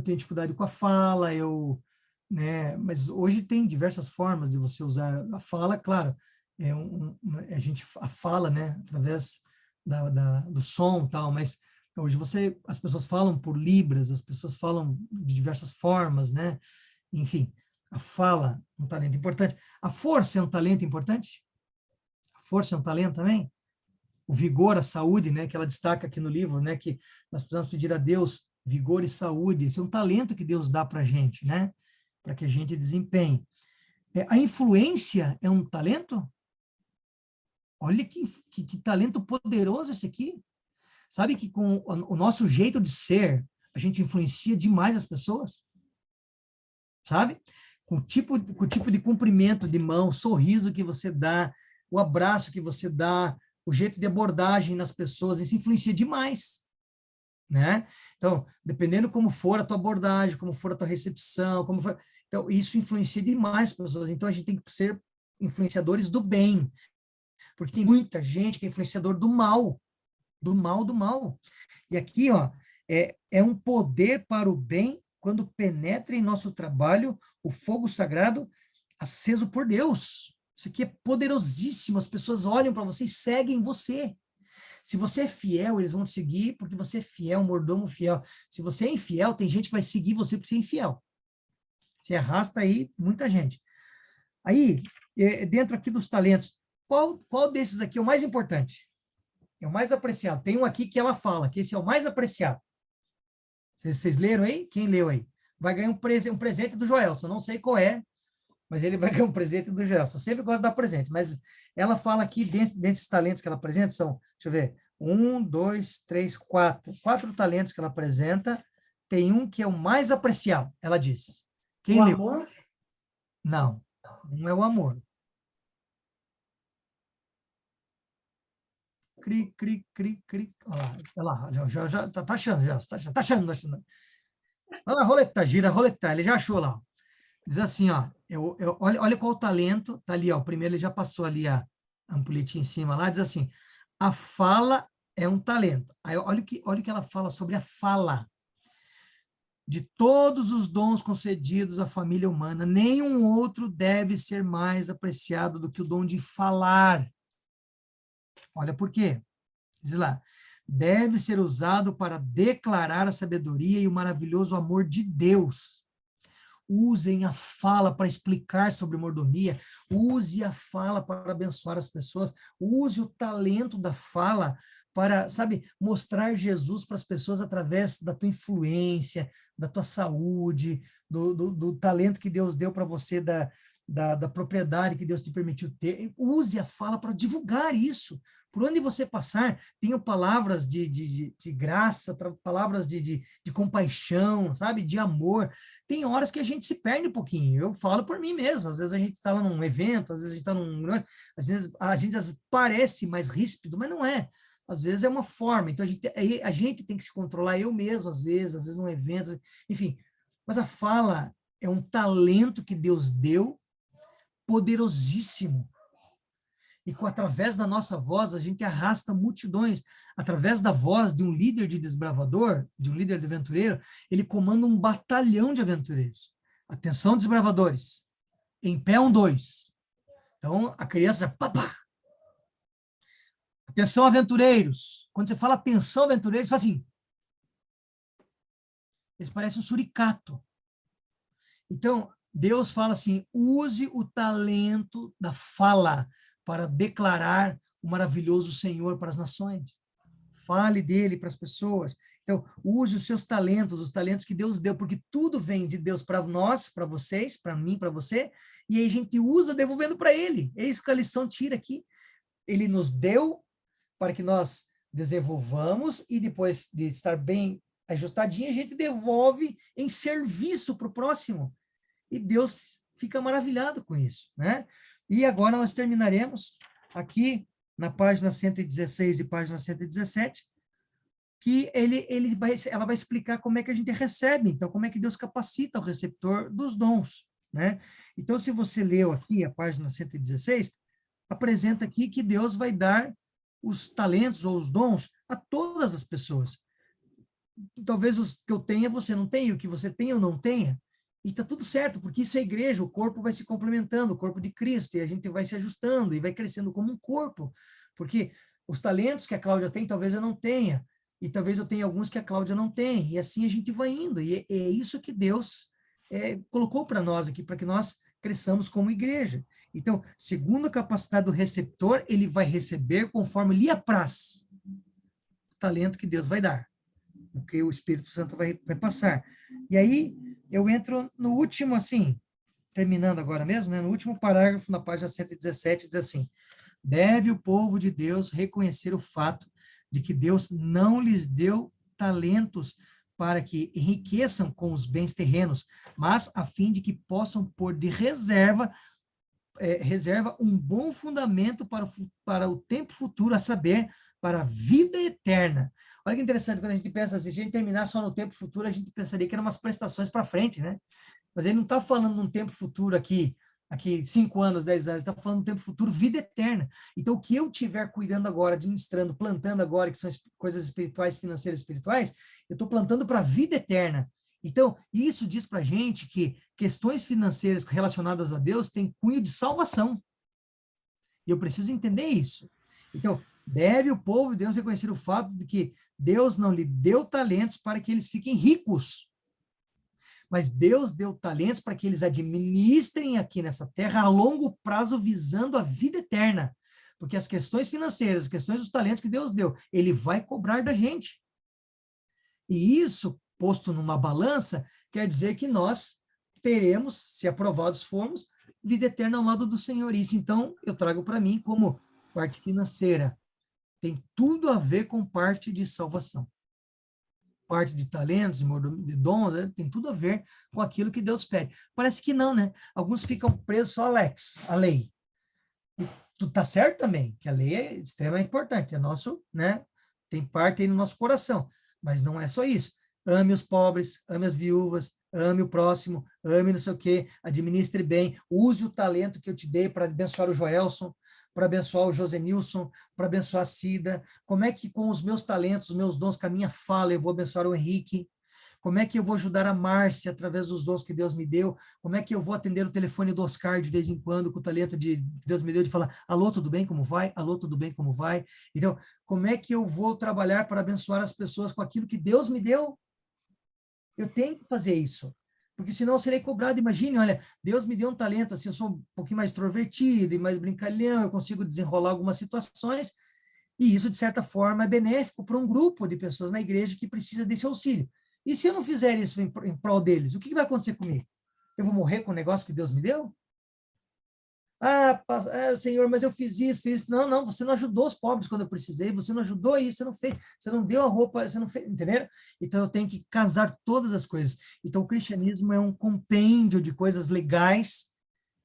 tenho dificuldade com a fala, né? Mas hoje tem diversas formas de você usar a fala, claro, a fala, né? Através do som e tal, mas hoje as pessoas falam por libras, as pessoas falam de diversas formas, né? Enfim, a fala é um talento importante. A força é um talento importante? A força é um talento também? O vigor, a saúde, né, que ela destaca aqui no livro, né, que nós precisamos pedir a Deus vigor e saúde. Esse é um talento que Deus dá para a gente, né, para que a gente desempenhe. A influência é um talento? Olha que talento poderoso esse aqui. Sabe que com o nosso jeito de ser, a gente influencia demais as pessoas? Sabe? Com o tipo de cumprimento de mão, o sorriso que você dá, o abraço que você dá, o jeito de abordagem nas pessoas, isso influencia demais, né? Então, dependendo como for a tua abordagem, como for a tua recepção, então isso influencia demais as pessoas. Então a gente tem que ser influenciadores do bem, porque tem muita gente que é influenciador do mal, do mal, do mal. E aqui, ó, é um poder para o bem quando penetra em nosso trabalho o fogo sagrado aceso por Deus. Isso aqui é poderosíssimo. As pessoas olham para você e seguem você. Se você é fiel, eles vão te seguir porque você é fiel, mordomo fiel. Se você é infiel, tem gente que vai seguir você porque você é infiel. Você arrasta aí muita gente. Aí, dentro aqui dos talentos, qual desses aqui é o mais importante? É o mais apreciado. Tem um aqui que ela fala que esse é o mais apreciado. Vocês leram aí? Quem leu aí? Vai ganhar um presente do Joelson. Não sei qual é, mas ele vai ganhar um presente do Joelson. Eu sempre gosto de dar presente, mas ela fala aqui, desses talentos que ela apresenta, são, deixa eu ver, 1, 2, 3, 4. 4 talentos que ela apresenta, tem um que é o mais apreciado, ela diz. Quem leu? O amor? Não, não é o amor. Cri, cri, cri, cri. Olha lá, já tá achando, já, tá achando. Olha lá, roleta, gira, roleta, ele já achou lá. Diz assim, ó, olha qual o talento, tá ali, ó, o primeiro ele já passou ali a ampulhetinha em cima lá, diz assim, a fala é um talento. Aí olha o que ela fala sobre a fala. De todos os dons concedidos à família humana, nenhum outro deve ser mais apreciado do que o dom de falar. Olha por quê. Diz lá, deve ser usado para declarar a sabedoria e o maravilhoso amor de Deus. Usem a fala para explicar sobre mordomia, use a fala para abençoar as pessoas, use o talento da fala para, sabe, mostrar Jesus para as pessoas através da tua influência, da tua saúde, do talento que Deus deu para você, da propriedade que Deus te permitiu ter. Use a fala para divulgar isso. Por onde você passar, tenha palavras de graça, palavras de compaixão, sabe? De amor. Tem horas que a gente se perde um pouquinho. Eu falo por mim mesmo. Às vezes a gente está lá num evento, às vezes a gente está às vezes a gente parece mais ríspido, mas não é. Às vezes é uma forma. Então a gente tem que se controlar, eu mesmo, às vezes num evento, enfim. Mas a fala é um talento que Deus deu, poderosíssimo. E através da nossa voz, a gente arrasta multidões. Através da voz de um líder de desbravador, de um líder de aventureiro, ele comanda um batalhão de aventureiros. Atenção, desbravadores. Em pé, 1, 2. Então, a criança, papá. Atenção, aventureiros. Quando você fala atenção, aventureiros, faz assim. Eles parecem um suricato. Então, Deus fala assim, use o talento da fala para declarar o maravilhoso Senhor para as nações. Fale dele para as pessoas. Então, use os seus talentos, os talentos que Deus deu, porque tudo vem de Deus para nós, para vocês, para mim, para você, e aí a gente usa devolvendo para ele. É isso que a lição tira aqui. Ele nos deu para que nós desenvolvamos e depois de estar bem ajustadinho, a gente devolve em serviço para o próximo. E Deus fica maravilhado com isso, né? E agora nós terminaremos aqui na página 116 e página 117, que ela vai explicar como é que a gente recebe, então, como é que Deus capacita o receptor dos dons, né? Então, se você leu aqui a página 116, apresenta aqui que Deus vai dar os talentos ou os dons a todas as pessoas. Talvez os que eu tenha, você não tenha, o que você tem, eu não tenha. E está tudo certo, porque isso é igreja, o corpo vai se complementando, o corpo de Cristo, e a gente vai se ajustando e vai crescendo como um corpo. Porque os talentos que a Cláudia tem, talvez eu não tenha, e talvez eu tenha alguns que a Cláudia não tem, e assim a gente vai indo. E é isso que Deus colocou para nós aqui, para que nós cresçamos como igreja. Então, segundo a capacidade do receptor, ele vai receber conforme lhe apraz o talento que Deus vai dar, o que o Espírito Santo vai passar. E aí, eu entro no último, assim, terminando agora mesmo, né, no último parágrafo, na página 117, diz assim, deve o povo de Deus reconhecer o fato de que Deus não lhes deu talentos para que enriqueçam com os bens terrenos, mas a fim de que possam pôr de reserva um bom fundamento para o tempo futuro, a saber, para a vida eterna. Olha que interessante, quando a gente pensa assim, se a gente terminar só no tempo futuro, a gente pensaria que eram umas prestações para frente, né? Mas ele não está falando num tempo futuro aqui 5 anos, 10 anos, ele está falando num tempo futuro, vida eterna. Então, o que eu estiver cuidando agora, administrando, plantando agora, que são coisas espirituais, financeiras espirituais, eu estou plantando para a vida eterna. Então, isso diz para a gente que questões financeiras relacionadas a Deus têm cunho de salvação. E eu preciso entender isso. Então, deve o povo de Deus reconhecer o fato de que Deus não lhe deu talentos para que eles fiquem ricos, mas Deus deu talentos para que eles administrem aqui nessa terra a longo prazo, visando a vida eterna. Porque as questões financeiras, as questões dos talentos que Deus deu, ele vai cobrar da gente. E isso, posto numa balança, quer dizer que nós teremos, se aprovados formos, vida eterna ao lado do Senhor. Isso, então, eu trago para mim como parte financeira. Tem tudo a ver com parte de salvação. Parte de talentos, de dons, né? Tem tudo a ver com aquilo que Deus pede. Parece que não, né? Alguns ficam presos só a lei. E tu tá certo também, que a lei é extremamente importante, é nosso, né? Tem parte aí no nosso coração, mas não é só isso. Ame os pobres, ame as viúvas, ame o próximo, ame não sei o quê, administre bem, use o talento que eu te dei para abençoar o Joelson, para abençoar o Josenilson, para abençoar a Cida. Como é que com os meus talentos, os meus dons, com a minha fala, eu vou abençoar o Henrique? Como é que eu vou ajudar a Márcia através dos dons que Deus me deu? Como é que eu vou atender o telefone do Oscar de vez em quando, com o talento que Deus me deu, de falar, alô, tudo bem, como vai? Alô, tudo bem, como vai? Então, como é que eu vou trabalhar para abençoar as pessoas com aquilo que Deus me deu? Eu tenho que fazer isso, porque senão eu serei cobrado. Imagine, olha, Deus me deu um talento, assim, eu sou um pouquinho mais extrovertido e mais brincalhão, eu consigo desenrolar algumas situações, e isso, de certa forma, é benéfico para um grupo de pessoas na igreja que precisa desse auxílio. E se eu não fizer isso em prol deles, o que vai acontecer comigo? Eu vou morrer com o negócio que Deus me deu? Senhor, mas eu fiz isso, fiz isso. Não, você não ajudou os pobres quando eu precisei, você não ajudou isso, você não fez, você não deu a roupa, você não fez, entenderam? Então eu tenho que casar todas as coisas. Então o cristianismo é um compêndio de coisas legais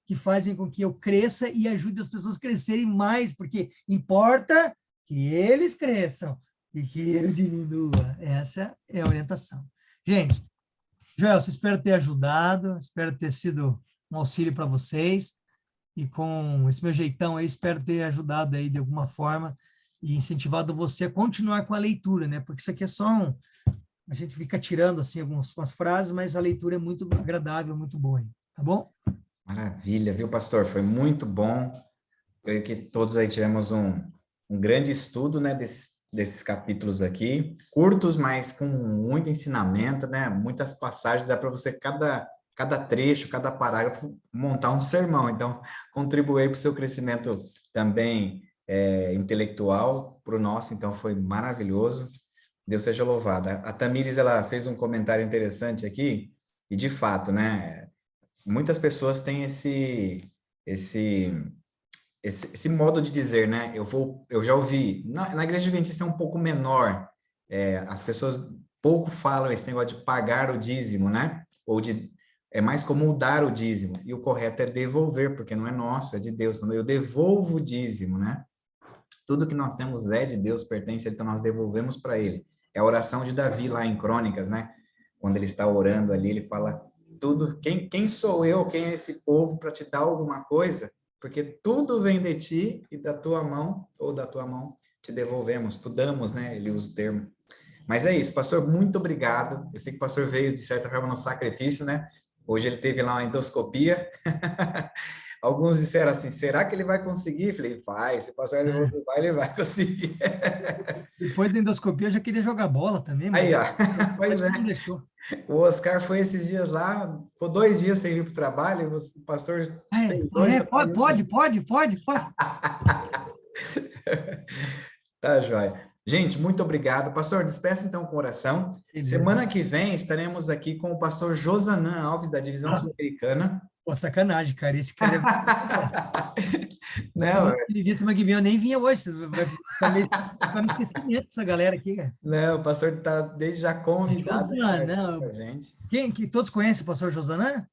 que fazem com que eu cresça e ajude as pessoas a crescerem mais, porque importa que eles cresçam e que eu diminua. Essa é a orientação. Gente, Joelson, espero ter ajudado, espero ter sido um auxílio para vocês. E com esse meu jeitão aí, espero ter ajudado aí de alguma forma e incentivado você a continuar com a leitura, né? Porque isso aqui é só a gente fica tirando, assim, algumas frases, mas a leitura é muito agradável, muito boa aí, tá bom? Maravilha, viu, pastor? Foi muito bom. Creio que todos aí tivemos um grande estudo, né, desses capítulos aqui, curtos, mas com muito ensinamento, né? Muitas passagens, dá para você, cada cada trecho, cada parágrafo, montar um sermão. Então, contribuir para o seu crescimento também intelectual, para o nosso, então foi maravilhoso. Deus seja louvado. A Tamires, ela fez um comentário interessante aqui, e de fato, né, muitas pessoas têm esse modo de dizer, né, eu já ouvi, na igreja adventista é um pouco menor, as pessoas pouco falam esse negócio de pagar o dízimo, né, é mais comum dar o dízimo, e o correto é devolver, porque não é nosso, é de Deus, então eu devolvo o dízimo, né, tudo que nós temos é de Deus, pertence a Ele, então nós devolvemos para Ele. É a oração de Davi lá em Crônicas, né? Quando ele está orando ali, ele fala, quem sou eu, quem é esse povo para te dar alguma coisa? Porque tudo vem de ti e da tua mão, ou da tua mão, te devolvemos, tu damos, né? Ele usa o termo. Mas é isso, pastor, muito obrigado. Eu sei que o pastor veio, de certa forma, no sacrifício, né? Hoje ele teve lá uma endoscopia. Alguns disseram assim, será que ele vai conseguir? Eu falei, vai, se passar ele vai conseguir. Depois da endoscopia, eu já queria jogar bola também, mas Aí, ó, pois é. não deixou. O Oscar foi esses dias lá, ficou 2 dias sem ir para o trabalho, o pastor... Pode. Tá, joia. Gente, muito obrigado. Pastor, despeça então com oração. Semana que vem estaremos aqui com o pastor Josanã Alves, da Divisão Sul-Americana. Pô, sacanagem, cara. Esse cara Não, semana que vem eu nem vinha hoje. Vai ficar no esquecimento dessa galera aqui, cara. Não, o pastor está desde já convidado. Gente. Que todos conhecem o pastor Josanã?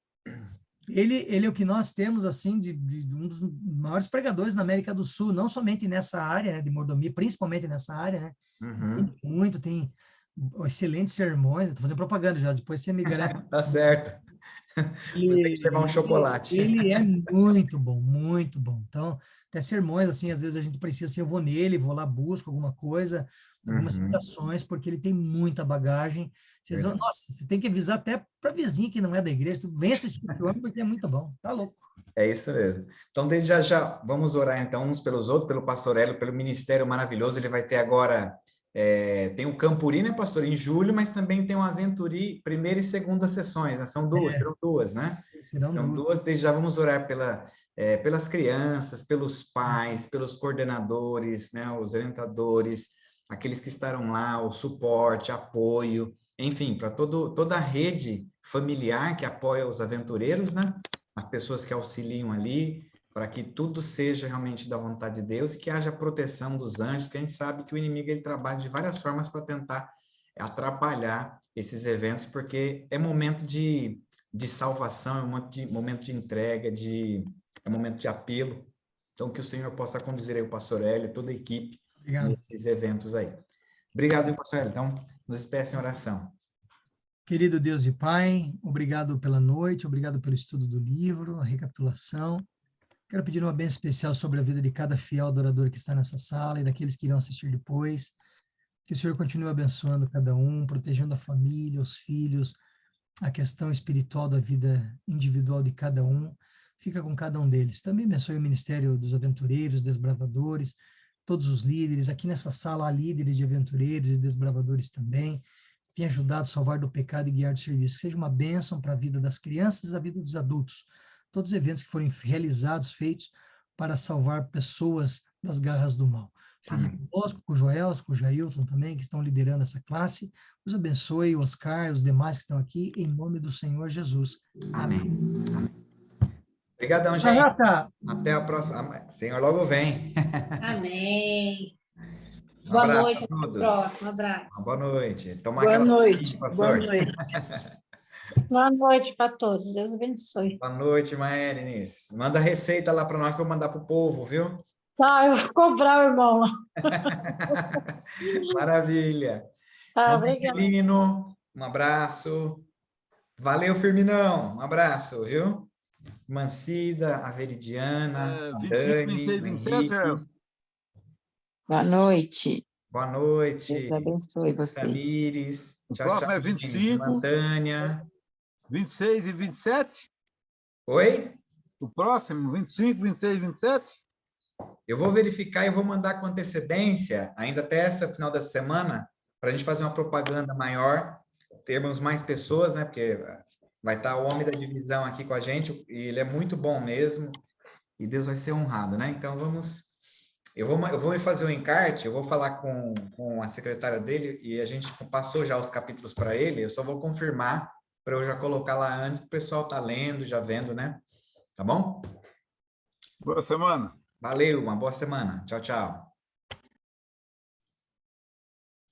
Ele é o que nós temos, assim, de um dos maiores pregadores na América do Sul, não somente nessa área, né, de mordomia, principalmente nessa área, né? Uhum. Tem excelentes sermões. Estou fazendo propaganda já, depois você me garante. Tá certo. Você tem que levar um chocolate. Ele é muito bom, muito bom. Então, até sermões, assim, às vezes a gente precisa, assim, eu vou nele, vou lá, busco alguma coisa, algumas citações, porque ele tem muita bagagem. Nossa, você tem que avisar até para vizinho que não é da igreja, tu vem assistir o filme porque é muito bom, tá louco. É isso mesmo. Então, desde já vamos orar então uns pelos outros, pelo pastor Hélio, pelo ministério maravilhoso. Ele vai ter agora, tem o Campuri, né, pastor, em julho, mas também tem o Aventuri, primeira e segunda sessões, né? Serão duas, né? Serão duas. Desde já vamos orar pelas crianças, pelos pais, pelos coordenadores, né, os orientadores, aqueles que estarão lá, o suporte, apoio, enfim, para toda a rede familiar que apoia os aventureiros, né? As pessoas que auxiliam ali, para que tudo seja realmente da vontade de Deus e que haja proteção dos anjos, porque a gente sabe que o inimigo ele trabalha de várias formas para tentar atrapalhar esses eventos, porque é momento de salvação, é momento de entrega, é momento de apelo. Então, que o Senhor possa conduzir aí o pastor Hélio, toda a equipe, nesses eventos aí. Obrigado, pastor Hélio. Então, nos despeça em oração. Querido Deus e Pai, obrigado pela noite, obrigado pelo estudo do livro, a recapitulação. Quero pedir uma bênção especial sobre a vida de cada fiel adorador que está nessa sala e daqueles que irão assistir depois. Que o Senhor continue abençoando cada um, protegendo a família, os filhos, a questão espiritual da vida individual de cada um. Fica com cada um deles. Também abençoe o ministério dos aventureiros, desbravadores, todos os líderes. Aqui nessa sala há líderes de aventureiros e desbravadores também. Tem ajudado a salvar do pecado e guiar do serviço. Que seja uma bênção para a vida das crianças e a vida dos adultos. Todos os eventos que forem realizados, feitos para salvar pessoas das garras do mal. Fique conosco, com o Joelson, com o Jailton também, que estão liderando essa classe. Os abençoe, o Oscar, os demais que estão aqui, em nome do Senhor Jesus. Amém. Obrigadão, gente. Até a próxima. O Senhor logo vem. Amém. Boa noite, até a próxima. Abraço. Boa noite. Boa noite. Boa noite. Boa noite para todos. Deus abençoe. Boa noite, Maérines. Manda a receita lá para nós que eu vou mandar para o povo, viu? Tá, eu vou cobrar o irmão lá. Maravilha. Obrigado. Um abraço. Valeu, Firminão. Um abraço, viu? Mancida, a Veridiana, a 25, Dani, 26, 27, Boa noite. Boa noite. Deus abençoe vocês. Tamires. O próximo é 25. Tânia. 26 e 27? Oi? O próximo, 25, 26 e 27? Eu vou verificar e vou mandar com antecedência, ainda até essa final da semana, para a gente fazer uma propaganda maior, termos mais pessoas, né? Porque Vai estar o homem da divisão aqui com a gente, e ele é muito bom mesmo, e Deus vai ser honrado, né? Então eu vou fazer o encarte, eu vou falar com a secretária dele, e a gente passou já os capítulos para ele, eu só vou confirmar para eu já colocar lá antes, o pessoal tá lendo, já vendo, né? Tá bom? Boa semana. Valeu, uma boa semana. Tchau, tchau.